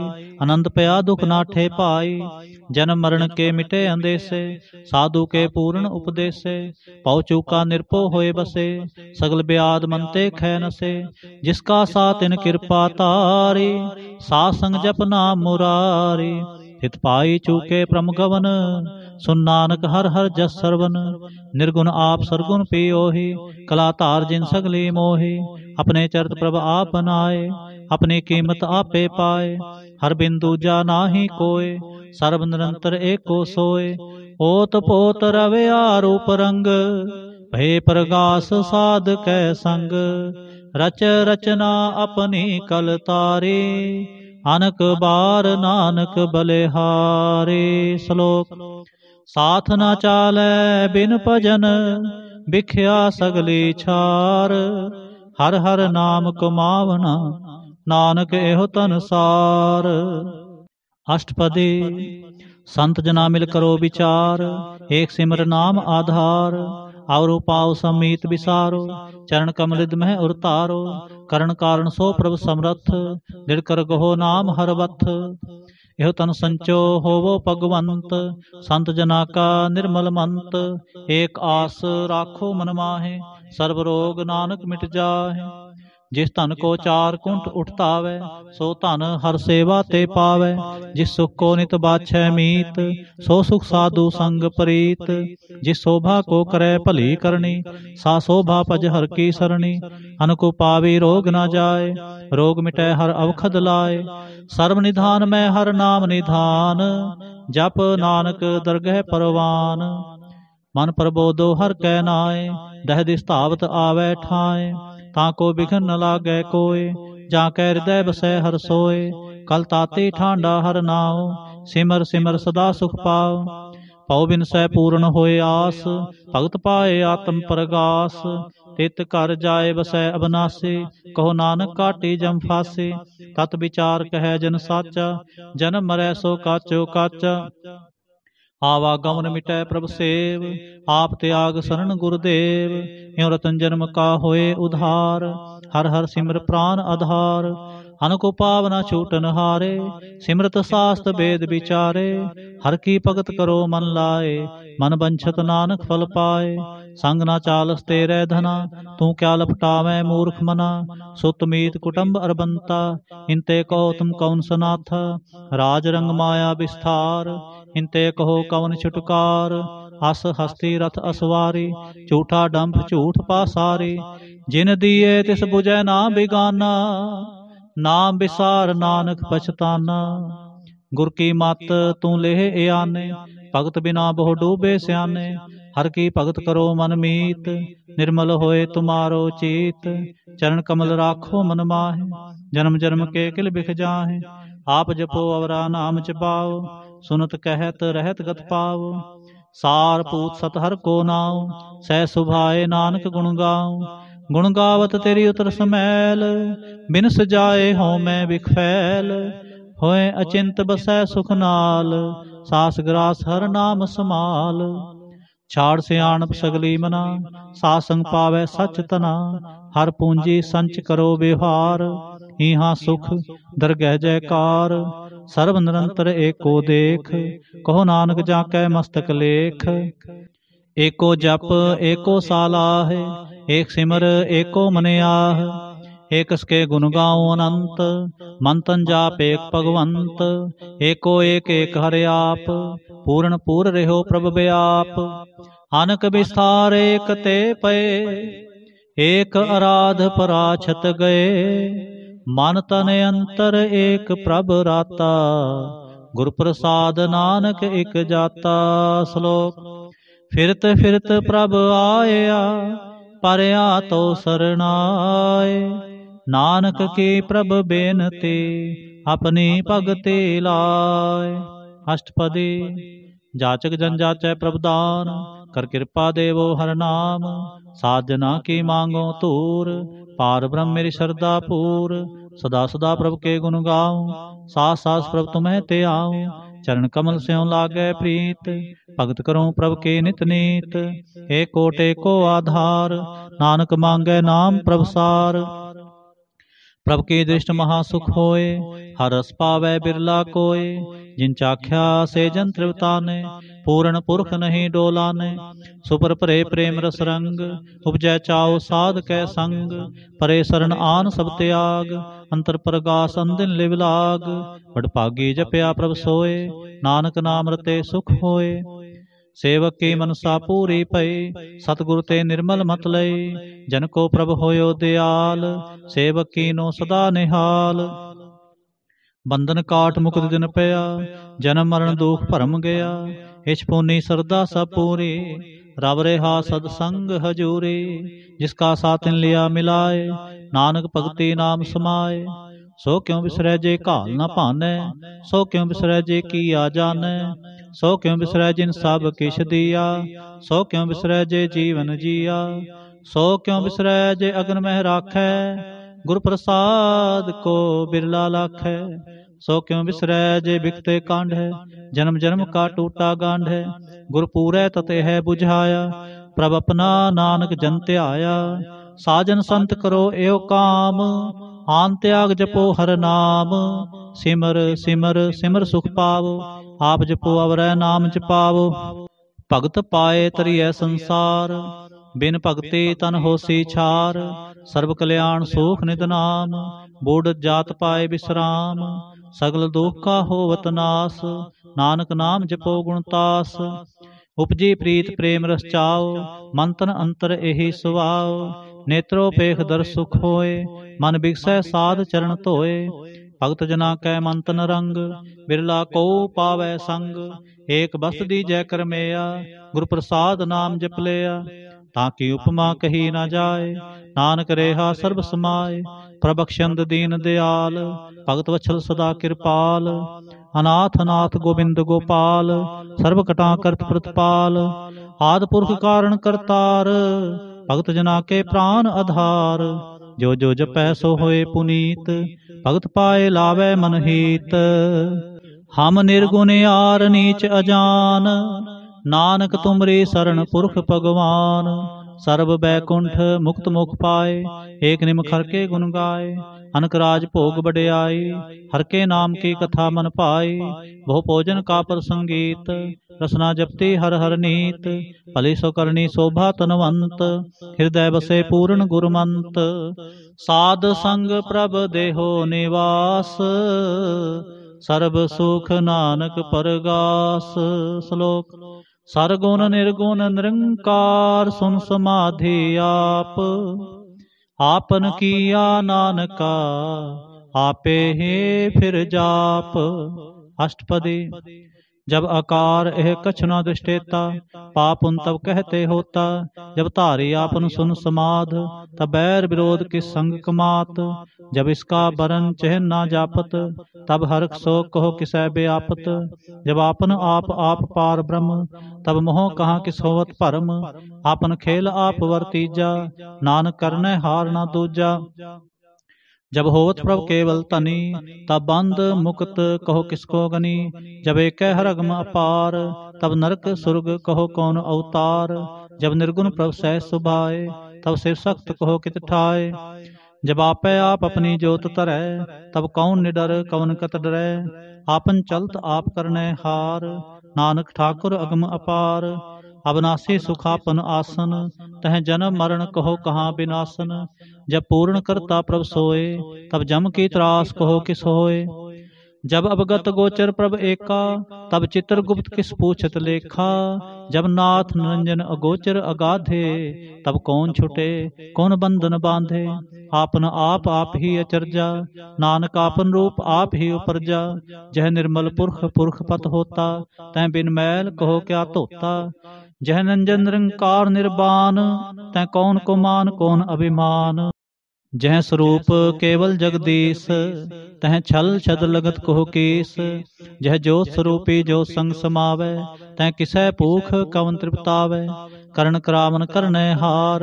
आनंद पया दुख नाठे पाई। जन्म मरण के मिटे अंदेसे, साधु के पूर्ण उपदेसे। पौ चूका निरपो होए बसे, सगल ब्याद मनते खै नसे। जिसका साथ इन कृपा तारी, सासंग जप नाम मुरारी। हित पाई चूके प्रम गवन, सुन नानक हर हर जस सरवन। निर्गुण आप सरगुण पियोहि, कला धार जिन सगली मोहि। अपने चरित प्रभ आप बनाए, अपनी कीमत आपे पाए। हर बिंदु जा नाहि कोय, सर्व निरंतर एको सोय। ओत पोत रवे आरूप रंग, भय प्रगास साध कै संग। रच रचना अपनी कल तारी, अनक बार नानक बलिहारी। श्लोक। साथ न चालै बिन भजन, बिख्या सगली छार। हर हर नाम कमावना, नानक एहो तनसार। अष्टपदी। संत जना मिल करो विचार, एक सिमर नाम आधार। और पाव समीत विसारो, चरण कमलिद मह उरतारो। करण कारण सो प्रभ समरथ, दृढ़ कर गहो नाम हर बथ। एहो तन संचो होवो भगवंत, संत जना का निर्मल मंत। एक आस राखो मन माहे, सर्व रोग नानक मिट जाहे। जिस धन को चार कुंठ उठतावै, सो धन हर सेवा ते पावै। जिस सुख को नित बाछै मीत, सो सुख साधु संग प्रीत। जिस शोभा को करे भली करनी, सा शोभा भज हर की सरणी। अनको पावी रोग न जाय, रोग मिटै हर अवखद लाए। सर्व निधान में हर नाम निधान, जप नानक दरगह परवान। मन प्रबोधो हर कै नाय, दह दिस धावत आवे ठाए। ताको बिघन न लागै कोय, जाकै हृदय बसै हर सोय। कल ताती ठांडा हर नाव, सिमर सिमर सदा सुख पाओ। पौ बिन सै पूर्ण होए आस, भगत पाए आत्म प्रगास। तित कर जाए बसै अबनासी, कहो नानक काटी जम फासी। तत विचार कहे जन साचा, जन्म मरै सो काचो काचा। आवागमन मिटै प्रभ सेव, आप त्याग शरण गुरुदेव। यो रतन जन्म का होए उधार, हर हर सिमर प्राण आधार। अनको पावना छूटन हारे, सिमरत शास्त्र वेद विचारे। हर की भगत करो मन लाए, मन बंछत नानक फल पाए। संग ना चालस तेरे धना, तू क्या लपटावै मूर्ख मना। सुत मीत कुटुंब अरबंता, इनते कहो तुम कौन सनाथा। राज रंग माया विस्तार, इनते कहो कवन छुटकार। अस हस्ती रथ असवारी, झूठा डंभ झूठ पासारी। जिन दिए तिस बुझै ना बिगाना, नाम विसार नानक पछताना। गुर की मत तू लेह आने, भगत बिना बहु डूबे स्याने। हर की भगत करो मन मीत, निर्मल होए तुम्हारो चीत। चरण कमल राखो मन माहे, जन्म जन्म के किल बिख जाहे। आप जपो अवरा नाम जपाओ, सुनत कहत रहत गत पाओ। सार पूत सतहर को नाव, सह सुभाए नानक गुण गाऊं। गुण गावत तेरी उतर समैल, बिन सजाए हों मैं बिखफैल। होए अचिंत बसै सुख नाल, सास ग्रास हर नाम समाल। छाड़ सियाणप सगली मना, सासंग पावै सच तना। हर पूंजी संच करो व्यवहार, इहाँ सुख दरगह जयकार। सर्व निरंतर एको देख, कहो नानक जाकै मस्तक लेख। एको जप एको सालाह, एक सिमर एको मन आह। एक के गुण गाऊं अनंत, मन तन जाप एक भगवंत। एको एक एक हरे आप, पूर्ण पूर रहो प्रभ व्याप। अनक विस्तार एक ते पए, एक आराध पराछत गए। मन तन अंतर एक प्रभ राता, गुर प्रसाद नानक एक जाता। श्लोक। फिरत फिरत प्रभ आया, परया तो सरनाए। नानक की प्रभ बेनती, अपनी भगति लाए। अष्टपदी। जाचक जन जाचै प्रभुदान, कर कृपा देवो हर नाम। साजना की मांगो तूर, पार ब्रह्म मेरी श्रद्धा पूर। सदा सदा प्रभु के गुण गाऊं, सास सास प्रभु तुम्हें ते आऊं। चरण कमल स्यों लागै प्रीत, भगत करूं प्रभु के नित नीत। एको टेको आधार, नानक मांगै नाम प्रभु सार। प्रभु की दृष्ट महासुख होए, हर रस पावै बिरला कोय। जिन चाख्या से जन तृप्ताने, पूर्ण पुरख नहीं डोलाने। सुपर परे प्रेम रस रंग, उपजै चाओ साध कै संग। परे शरण आन सब त्याग, अंतर परगास अंदिन लिव लाग। बड़ भागी जपया प्रभ सोए, नानक नाम रते सुख होए। सेवक की मनसा पूरी पई, सतगुरु ते निर्मल मत लई। जन को प्रभ होयो दयाल, सेवक कीनो सदा निहाल। बंधन काट मुकुद दिन पया, जन्म मरण दुख भरम गया। इछ पुनी सरदा सब पूरी, रब रेहा सदसंग हजूरी। जिसका साथिन लिया मिलाए, नानक भगति नाम समाए। सो क्यों बिसरै जे घाल न भानै, सो क्यों बिसरै जे किया जानै। सो क्यों बिसरै जिन सब किश दिया, सो क्यों बिसरै जे जीवन जिया। सो क्यों बिसरै जे अगन मह राखै, गुर प्रसाद को बिरला लाखै। सो क्यों बिसरै जे बिकते कांड है, जन्म जन्म का टूटा गांड है। गुर पूरै तते है बुझाया, प्रभ अपना नानक जन ध्याया। साजन संत करो एव काम, आन त्याग जपो हर नाम। सिमर सिमर सिमर सुख पावो, आप जपो अवरै नाम जपावो। भगत पाए तरिय संसार, बिन भगति तन होसी छार। सर्व कल्याण सुख नित नाम, बूढ़ जात पाए विश्राम। सगल दुख का होवत नास, नानक नाम जपो गुणतास। उपजी प्रीत प्रेम रस चाओ, मन तन अंतर एहि सुभाओ। नेत्रो पेख दर सुख होए, मन बिगसै साध चरण धोए। भगत जना कै मन तन रंग, बिरला को पावै संग। एक बस्त दीजै करमेया, गुर प्रसाद नाम जप लिया। ताकि उपमा कही न जाए, नानक रेहा सर्ब समाए। प्रबक्षंद दीन दयाल, भगत वत्सल सदा कृपाल। अनाथ अनाथ गोविंद गोपाल, सर्व कटा करत प्रतपाल। आद पुरख कारण करतार, भगत जना के प्राण आधार। जो जो जपै सो होए पुनीत, भगत पाए लावै मन हीत। हम निर्गुण यार नीच अजान, नानक तुमरी शरण पुरख भगवान। सर्व बैकुंठ मुक्त मुख पाए, एक निमख हर के गुण गाए। अनक राज भोग बड़ियाई, हर के नाम की कथा मन पाई। बहु भोजन का प्रसंगीत, रसना जपती हर हर नीत। भली सो करनी शोभा तनवंत, हृदय बसे पूर्ण गुरमंत। साध संग प्रभ देहो निवास, सर्ब सुख नानक परगास। श्लोक सरगुण निर्गुण निरंकार, सुन समाधि आप। आपन किया नानका, आपे ही फिर जाप। अष्टपदी जब आकार एह कछ न दृष्टेता, पापुन तब कहते होता। जब धारी आपन सुन समाध, तब बैर विरोध किस संग कमात। जब इसका बरन चहन ना जापत, तब हर्ष सो कहो किसै व्यापत। जब आपन आप पार ब्रह्म, तब मोह कहाँ किस होवत भरम। आपन खेल आप वर्तीजा, नानक करनै हार ना दूजा। जब होवत प्रभु केवल तनी, तब बंद मुक्त कहो किसको गनी। जब एक हर अगम अपार, तब नरक सुरग कहो कौन अवतार। जब निर्गुण प्रभु सह सुभाए, तब सिर सख्त कहो कित ठाए। जब आपे आप अपनी जोत तरै, तब कौन निडर कवन कत डरै। आपन चलत आप करनै हार, नानक ठाकुर अगम अपार। अविनाशी सुखापन आसन, तह जन्म मरण कहो कहाँ विनाशन। जब पूर्ण करता प्रभ सोए, तब जम की त्रास कहो किस होए। जब अवगत गोचर प्रभ एका, तब चित्रगुप्त किस पूछत लेखा। जब नाथ निरंजन अगोचर अगाधे, तब कौन छुटे कौन बंधन बांधे। आपन आप ही अचरजा, नानक आपन रूप आप ही उपरजा। जह निर्मल पुरख पुरख पत होता, तह बिन मैल कहो क्या धोता। जह नंजन निरंकार निर्बान, तह कौन को मान कौन अभिमान। जह स्वरूप केवल जगदीश, तह छल छद लगत कहो कीस। जह जो स्वरूपी जो संग समावै, तै किसै भूख कवन तृप्तावै। करण करावन करनै हार,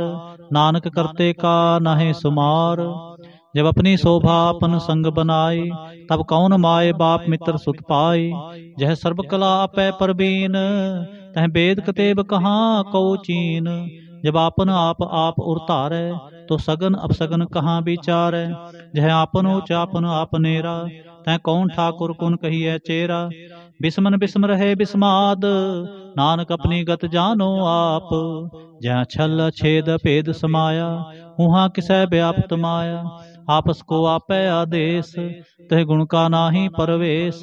नानक करते का नाहे सुमार। जब अपनी शोभा अपन संग बनाई, तब कौन माए बाप मित्र सुत पाई। जह सर्ब कला अपै परबीन, तह वेद कतेब कहाँ कौ चीन। जब आपन आप उरतारै, तो सगन अपसगन कहाँ विचारै। जह आपन ऊच आपन आपनेरा, तै कौन ठाकुर कुन कहिए चेरा। बिस्मन बिस्म रहे बिस्माद, नानक अपनी गत जानो आप। जहाँ छल छेद भेद समाया, उहाँ किसै व्याप्त माया। आपस को आपै आदेश, तह गुण का नाहि परवेश।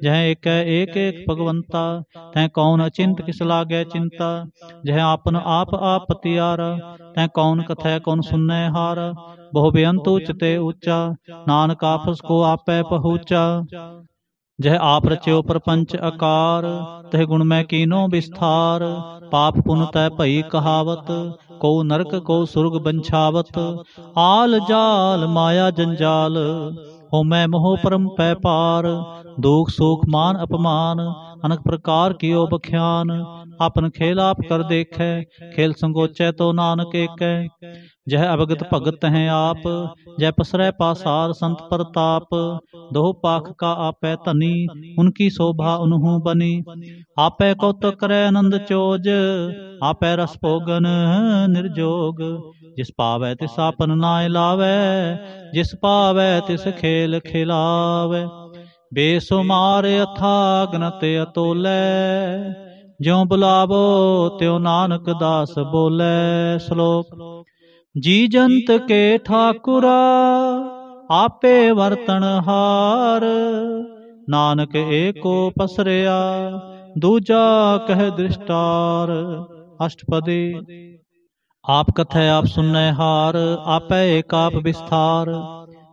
जह एक भगवंता, तह कौन अचिंत किस लागै चिंता। जह आपन आप पतियारा, तह कौन कथै कौन सुनै हारा। बहु बेअंत उचते ऊंचा, नानक आपस को आपै पहुँचा। जह आप रच्यो प्रपंच आकार, तह गुण मैं कीनो विस्तार। पाप पुन तै भई कहावत, को नरक को सुरग बंछावत। आल जाल माया जंजाल, हो मैं मोह परम पै पार। दुख सुख मान अपमान, अनेक प्रकार कियो बख्यान। आपन खेल आप कर देखे, खेल संगोचै तो नानक एकै। जह अवगत भगत हैं आप, जय पसरै पासार संत प्रताप। दो पाख का आपै धनी, उनकी शोभा उन्हू बनी। आपै कौतक करे आनंद चोज, आपै रस भोगन निर्जोग। जिस पावै तिस आपन नाय लावै, जिस पावै तिस खेल खिलावै। बेसुमार अथागनत अतोलै, ज्यों बुलावो त्यों नानक दास बोलै। श्लोक। जी जंत के ठाकुरा, आपे वर्तन हार। नानक एको पसरया, दूजा कह दृष्टार। अष्टपदी। आप कथै आप सुनै हार, आपै एक आप विस्तार।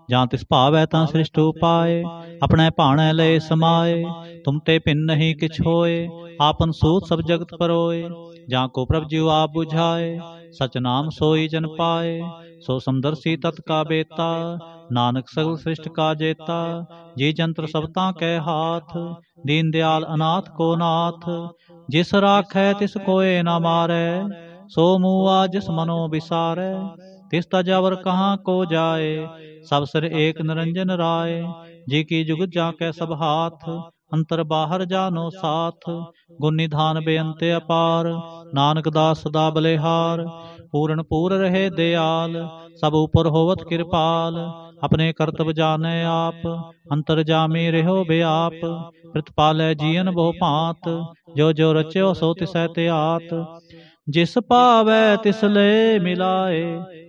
जहाँ तिस भावै तां सृष्ट उपाय, अपने भाणै लय समाए। तुम ते भिन्न नहीं किछ होए, आपन सूत सब जगत परोए। जहाँ को प्रभ जीव आप बुझाए, सच नाम सोई जन पाए। सो समदर्शी तत् का बेता, नानक सगल सृष्ट का जेता। जी जंत्र सबता कै हाथ, दीन दयाल अनाथ को नाथ। जिस राखै तिस कोय न मारै, सो मुआ जिस मनो बिसारै। तिस तजावर कहाँ को जाए, सब सिर एक निरंजन राय। जी की जुगत जाकै सब हाथ, अंतर बाहर जानो साथ। गुण निधान बेअंत अपार, नानक दास सदा बलिहार। पूर्ण पूर रहे दयाल, सब ऊपर होवत कृपाल। अपने करतब जाने आप, अंतर जामी रहो बेआप। प्रतिपालै जियन बहु भांत, जो जो रच्यो सो तिसै त्यात। जिस पावै तिस ले मिलाए,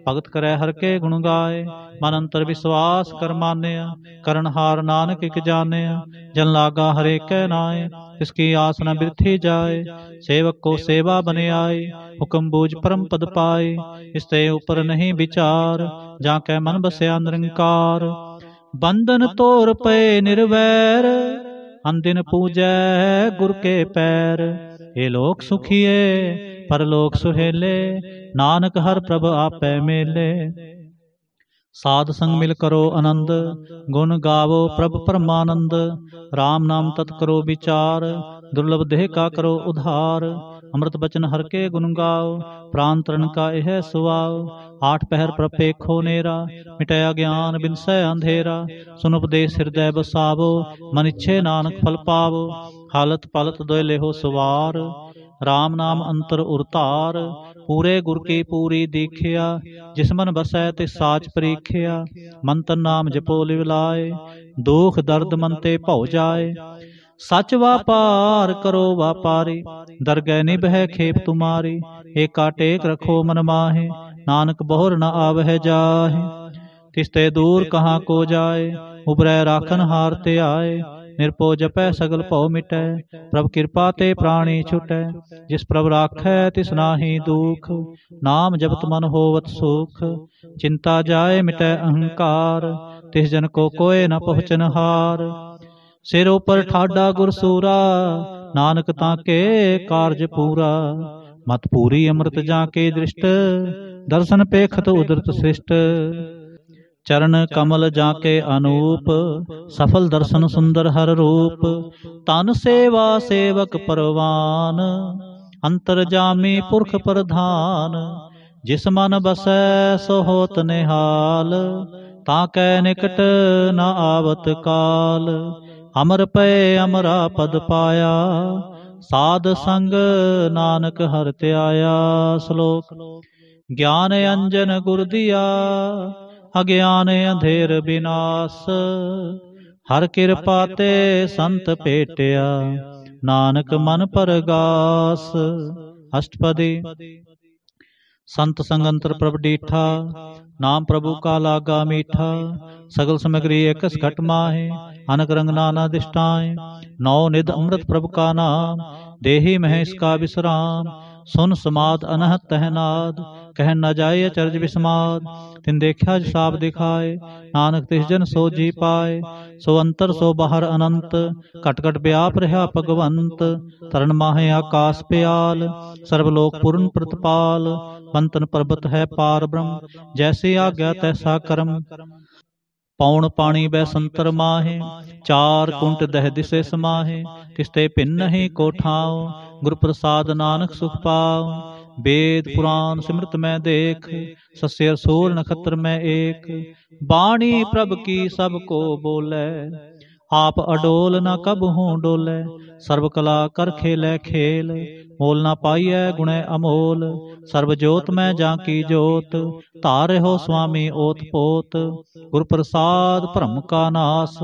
भगत करे हर के गुण गाए। मन अंतर विश्वास कर मानया, करण हार नानक इक जानया। जन लागा हरे कै नाय, इसकी आस न बिरथी जाए। सेवक को सेवा बने आए, हुक्म बूझ परम पद पाए। इसते ऊपर नहीं विचार, जाकै मन बसया निरंकार। बंधन तोर पे निर्वैर, अनदिन पूजै गुर के पैर। हे लोक सुखिए परलोक सुहेले, नानक हर प्रभ आपै मेले। साध संग मिल करो आनंद, गुण गावो प्रभ परमानंद। राम नाम तत् करो विचार, दुर्लभ देह का करो उधार। अमृत बचन हर के गुण गाओ, प्राण तरण का यह सुवाओ। आठ पहर प्रपेखो नेरा, मिटया ज्ञान बिनसै अंधेरा। सुन उपदेश हृदय बसावो, मन इच्छे नानक फल पावो। हालत पालत दोय लेहो सवार, राम नाम अंतर उरतार। पूरे गुर की पूरी दीखिया, जिस मन बसै तिस साच परीखिया। मन तन नाम जपो लिव लाए, दुख दर्द मन ते भौ जाए। सच व्यापार करो व्यापारी, दरगह निभै खेप तुम्हारी। एका टेक रखो मन माहे, नानक बहुर न आवह जाहे। तिसते दूर कहाँ को जाए, उबरै राखन हार ते आए। निरपो जपै सगल भौ मिटै, प्रभ कृपा ते प्राणी छुटै। जिस प्रभ राखै तिस नाहि दुख, नाम जपत मन होवत सुख। चिंता जाए मिटै अहंकार, तिस जन को कोय न पहुँचन हार। सिर ऊपर ठाडा गुरसूरा, नानक ताके कारज पूरा। मत पूरी अमृत जाके दृष्ट, दर्शन पेखत उदरत सृष्ट। चरण कमल जाके अनूप, सफल दर्शन सुंदर हर रूप। तन सेवा सेवक परवान, अंतर जामी पुरख प्रधान। जिस मन बसै सो होत निहाल, ताकै निकट न आवत काल। अमर पै अमरा पद पाया, साध संग नानक हर त्याया। श्लोक। ज्ञान अंजन गुर दिया, अज्ञान अंधेर विनाश। हर कृपा ते संत भेटिया, नानक मन परगास। अष्टपदी। संत संग अंतर प्रभ डीठा, नाम प्रभु का लागा मीठा। सगल सामग्री एकस घट माहे, अनक रंग नाना दिष्टाएं। नौ निध अमृत प्रभु का नाम, देहि महेश का विश्राम। सुन समाद अनहत तहनाद, कह न जाय अचरज विस्माद। तिन देखा साब दिखाए, नानक तिस जन सो जी पाए। सो अंतर सो बाहर अनंत, कट कट व्याप रहा भगवंत। तरण माहे आकाश प्याल, सर्वलोक पूर्ण प्रतपाल। पंतन पर्वत है पार ब्रह्म, जैसे आज्ञा तैसा कर्म। पौण पाणी बै संतर माहे, चार कुंट दह दिसे समाहे। तिसते भिन्न ही को ठाव, गुर प्रसाद नानक सुख पाव। वेद पुराण सिमरत मैं देख, सस्यर सूर नक्षत्र में एक। बाणी प्रभ की सब को बोले, आप अडोल न कबहूँ डोले। सर्व कला कर खेलै खेल, मोल न पाइयै गुणे अमोल। सर्व जोत में जाकी जोत, तारे हो स्वामी ओत पोत। गुर प्रसाद भ्रम का नाश,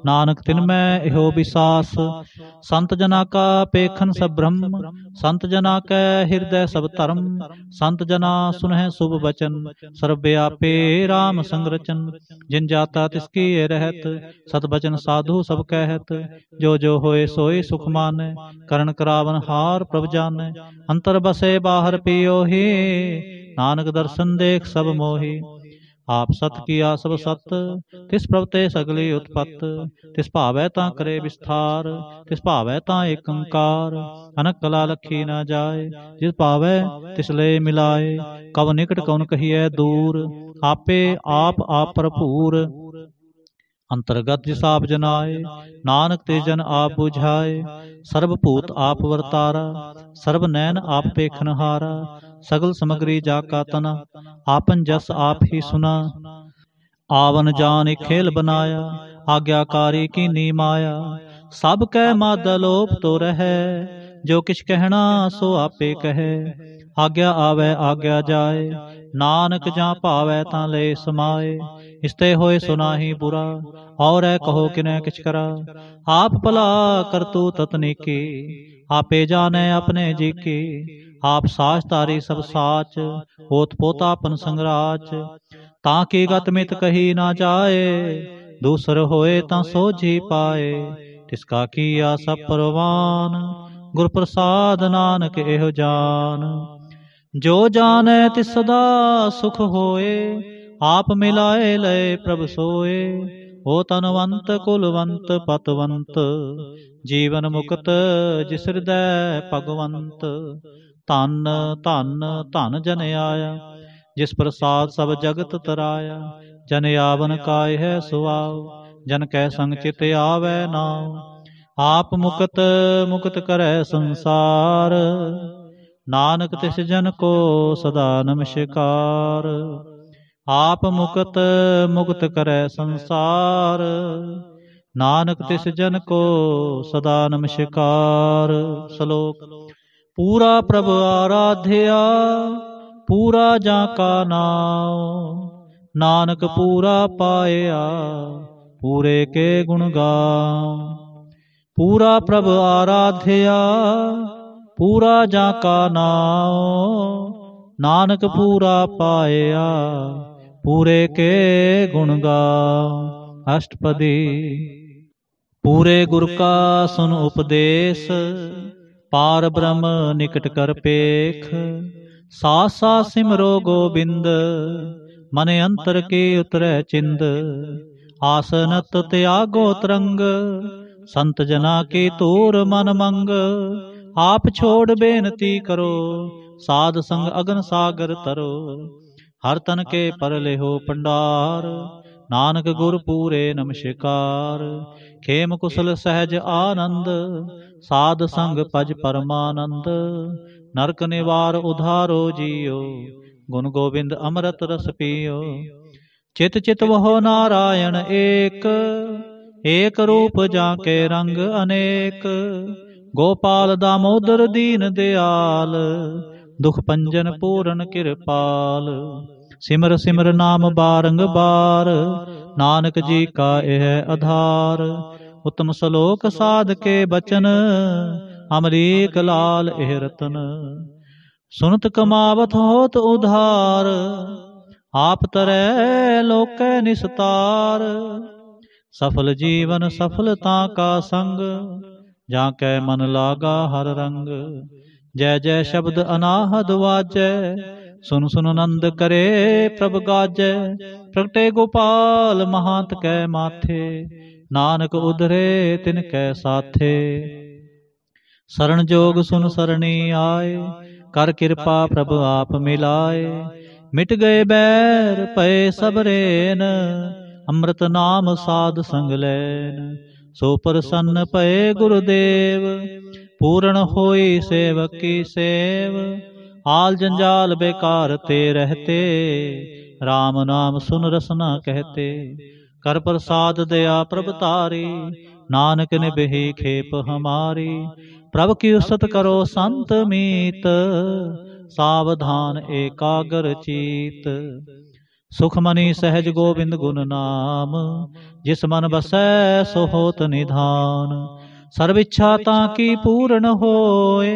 नानक तिन में इहो विसास। संत जना का पेखन सब ब्रह्म, संत जना कै हृदय सब धर्म। संत जना सुनह शुभ वचन, सर्व व्यापे राम संग रचन। जिन जाता तिसकी ये रहत, सत बचन साधु सब कहत। जो जो होए सोए सुख माने, करण करावन हार प्रभ जाने। अंतर बसे बाहर पियो ही, नानक दर्शन देख सब मोही। आप सत किया सब सत, तिस प्रभ ते सगली उत्पत। तिस भावै तां करे विस्तार, तिस भावै तां एक अंकार। अनक कला लखी न जाए, जिस भावै तिस ले मिलाए। कव निकट कौन कहिए दूर, आपे आप भरपूर। अंतर्गत जिस आप जनाए, नानक ते जन आप बुझाए। सर्वभूत आप वर्तारा, सर्व नैन आप पेखनहारा। सगल समग्री जाका तना, आपन जस आप ही सुना। आवन जान एक खेल बनाया, आज्ञाकारी की नी माया। सब कै मादलोप तो रहे, जो किछ कहना सो आपे कहे। आज्ञा आवे आज्ञा जाए, नानक जां भावै तां ले समाए। इसते होए सुनाही बुरा, और कहो किने किछ करा। आप भला करतू ततनीकी, आपे जाने अपने जी की। आप साच तारी सब साच, होत पोतापन संगराच। ताकि गत मित कही ना जाए, दूसर होए तां सोझी पाए। तिसका किया सब परवान, गुर प्रसाद नानक एहो जान। जो जाने तिस सदा सुख होए, आप मिलाए लय प्रभ सोए। हो तनवंत कुलवंत पतवंत, जीवन मुक्त जिस हृदय भगवंत। धन धन धन जन आया, जिस प्रसाद सब जगत तराया। जन आवन काय है सुआव, जन कै संग चित आवे नाव। आप मुक्त मुक्त करे संसार, नानक तिस जन को सदा नमस्कार। आप मुक्त मुक्त करे संसार, नानक तिस जन को सदा नमस्कार। श्लोक। पूरा प्रभु आराध्या, पूरा जाका नाम। नानक पूरा पाया, पूरे के गुण गाओ। पूरा प्रभु आराध्या, पूरा जाका नाम। नानक पूरा पाया, पूरे के गुण गाओ। अष्टपदी। पूरे गुर का सुन उपदेश, पार ब्रह्म निकट कर पेख। सासा सिमरो गोबिंद, मन अंतर के उतरै चिंद। आसनत त्यागो तरंग, संत जना की तूर मन मंग। आप छोड़ बेनती करो, साध संग अगन सागर तरो। हर तन के पर लेहो पंडार, नानक गुर पूरे नमस्कार। खेम कुशल सहज आनंद, साध संग पज परमानंद। नरक निवार उधारो जियो, गुण गोविंद अमृत रस पियो। चित चित वहो नारायण एक, एक रूप जाके रंग अनेक। गोपाल दामोदर दीन दयाल, दुख पंजन पूरन कृपाल। सिमर सिमर नाम बारंबार, नानक जी का यह आधार। उत्तम श्लोक साध के बचन, अमरीक लाल एह रतन। सुनत कमावत होत उधार, आप तरै लोकै निस्तार। सफल जीवन सफलता का संग, जाकै मन लागा हर रंग। जय जय शब्द अनाहद वाजै, सुन सुन नंद करे प्रभ गाजै। प्रगटे गोपाल महांत कै माथे, नानक उधरे तिनकै साथे। शरण जोग सुन सरणी आए, कर कृपा प्रभ आप मिलाए। मिट गए बैर पए सब रेन, अमृत नाम साध संग लैन। सो प्रसन्न पए गुरुदेव, पूर्ण होई सेवक की सेव। आल जंजाल बेकार ते रहते, राम नाम सुन रसना कहते। कर प्रसाद दया प्रभ तारी, नानक निबहि खेप हमारी। प्रभ की उस्तत करो संत मीत, सावधान एकाग्र चीत। सुखमणि सहज गोविंद गुण नाम, जिस मन बसै सो होत निधान। सर्व इच्छा ताकी पूर्ण होए,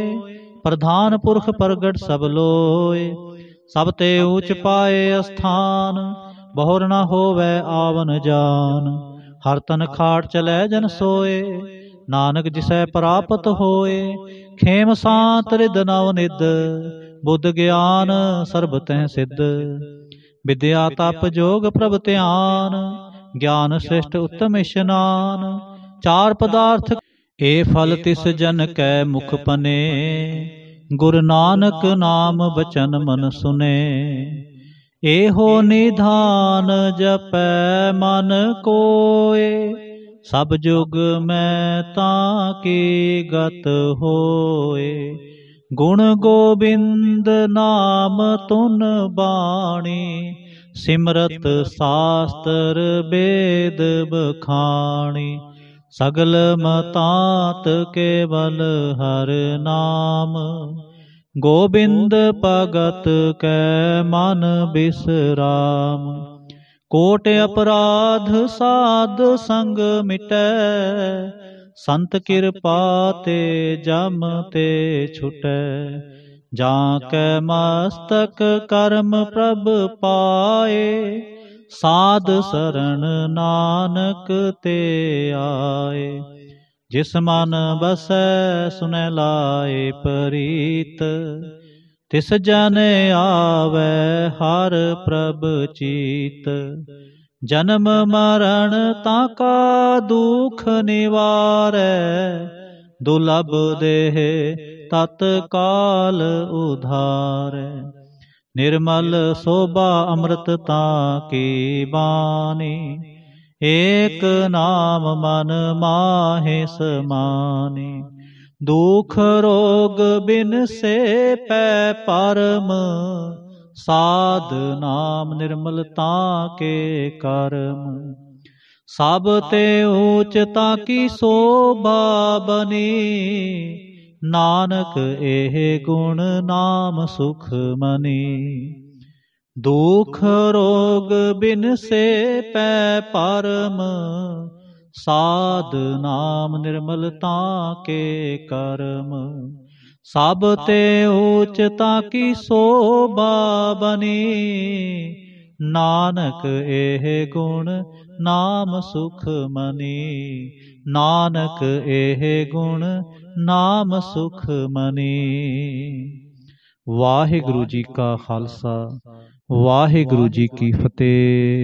प्रधान पुरख प्रगट सब लोए। सब ते ऊंच पाए स्थान, बहुर न होवै आवन जान। हर तन खाट चलै जन सोए, नानक जिसै प्राप्त होए। खेम सांत रिद नव निद, बुद्ध ज्ञान सर्ब तह सिद्ध। विद्या तप जोग प्रभ ध्यान, ज्ञान श्रेष्ठ उत्तम स्नान। चार पदार्थ ए फल तिस जन कै मुख पने, गुरु नानक नाम बचन मन सुने। एहो निधान जपै मन कोय, सब जुग में ताकी गत होए। गुण गोबिंद नाम तुन बाणी, सिमरत शास्त्र वेद बखाणी। सगल मतात केवल हर नाम, गोबिंद भगत कै मन बिसराम। कोट अपराध साध संग मिटै, संत कृपा ते जम ते छुटै। जाकै मस्तक कर्म प्रभ पाए, साध शरण नानक ते आए। जिस मन बसै सुनै लाए प्रीत, तिस जन आवे हर प्रभ चीत। जन्म मरण ताका दुख निवारै, दुर्लभ देह तत्काल उधारै। निर्मल शोभा अमृतता की बानी, एक नाम मन माहे समानी। दुख रोग बिन से पै परम, साध नाम निर्मलता के कर्म। सब ते ऊंचता की शोभा बनी, नानक एह गुण नाम सुख मनी। दुख रोग बिन से पै परम, साध नाम निर्मलता के कर्म। सब ते ऊंचता की शोभा बनी, नानक एह गुण नाम सुख मनी। नानक एह गुण नाम सुख मनी। वाहिगुरु जी का खालसा, वाहिगुरु जी की फतेह।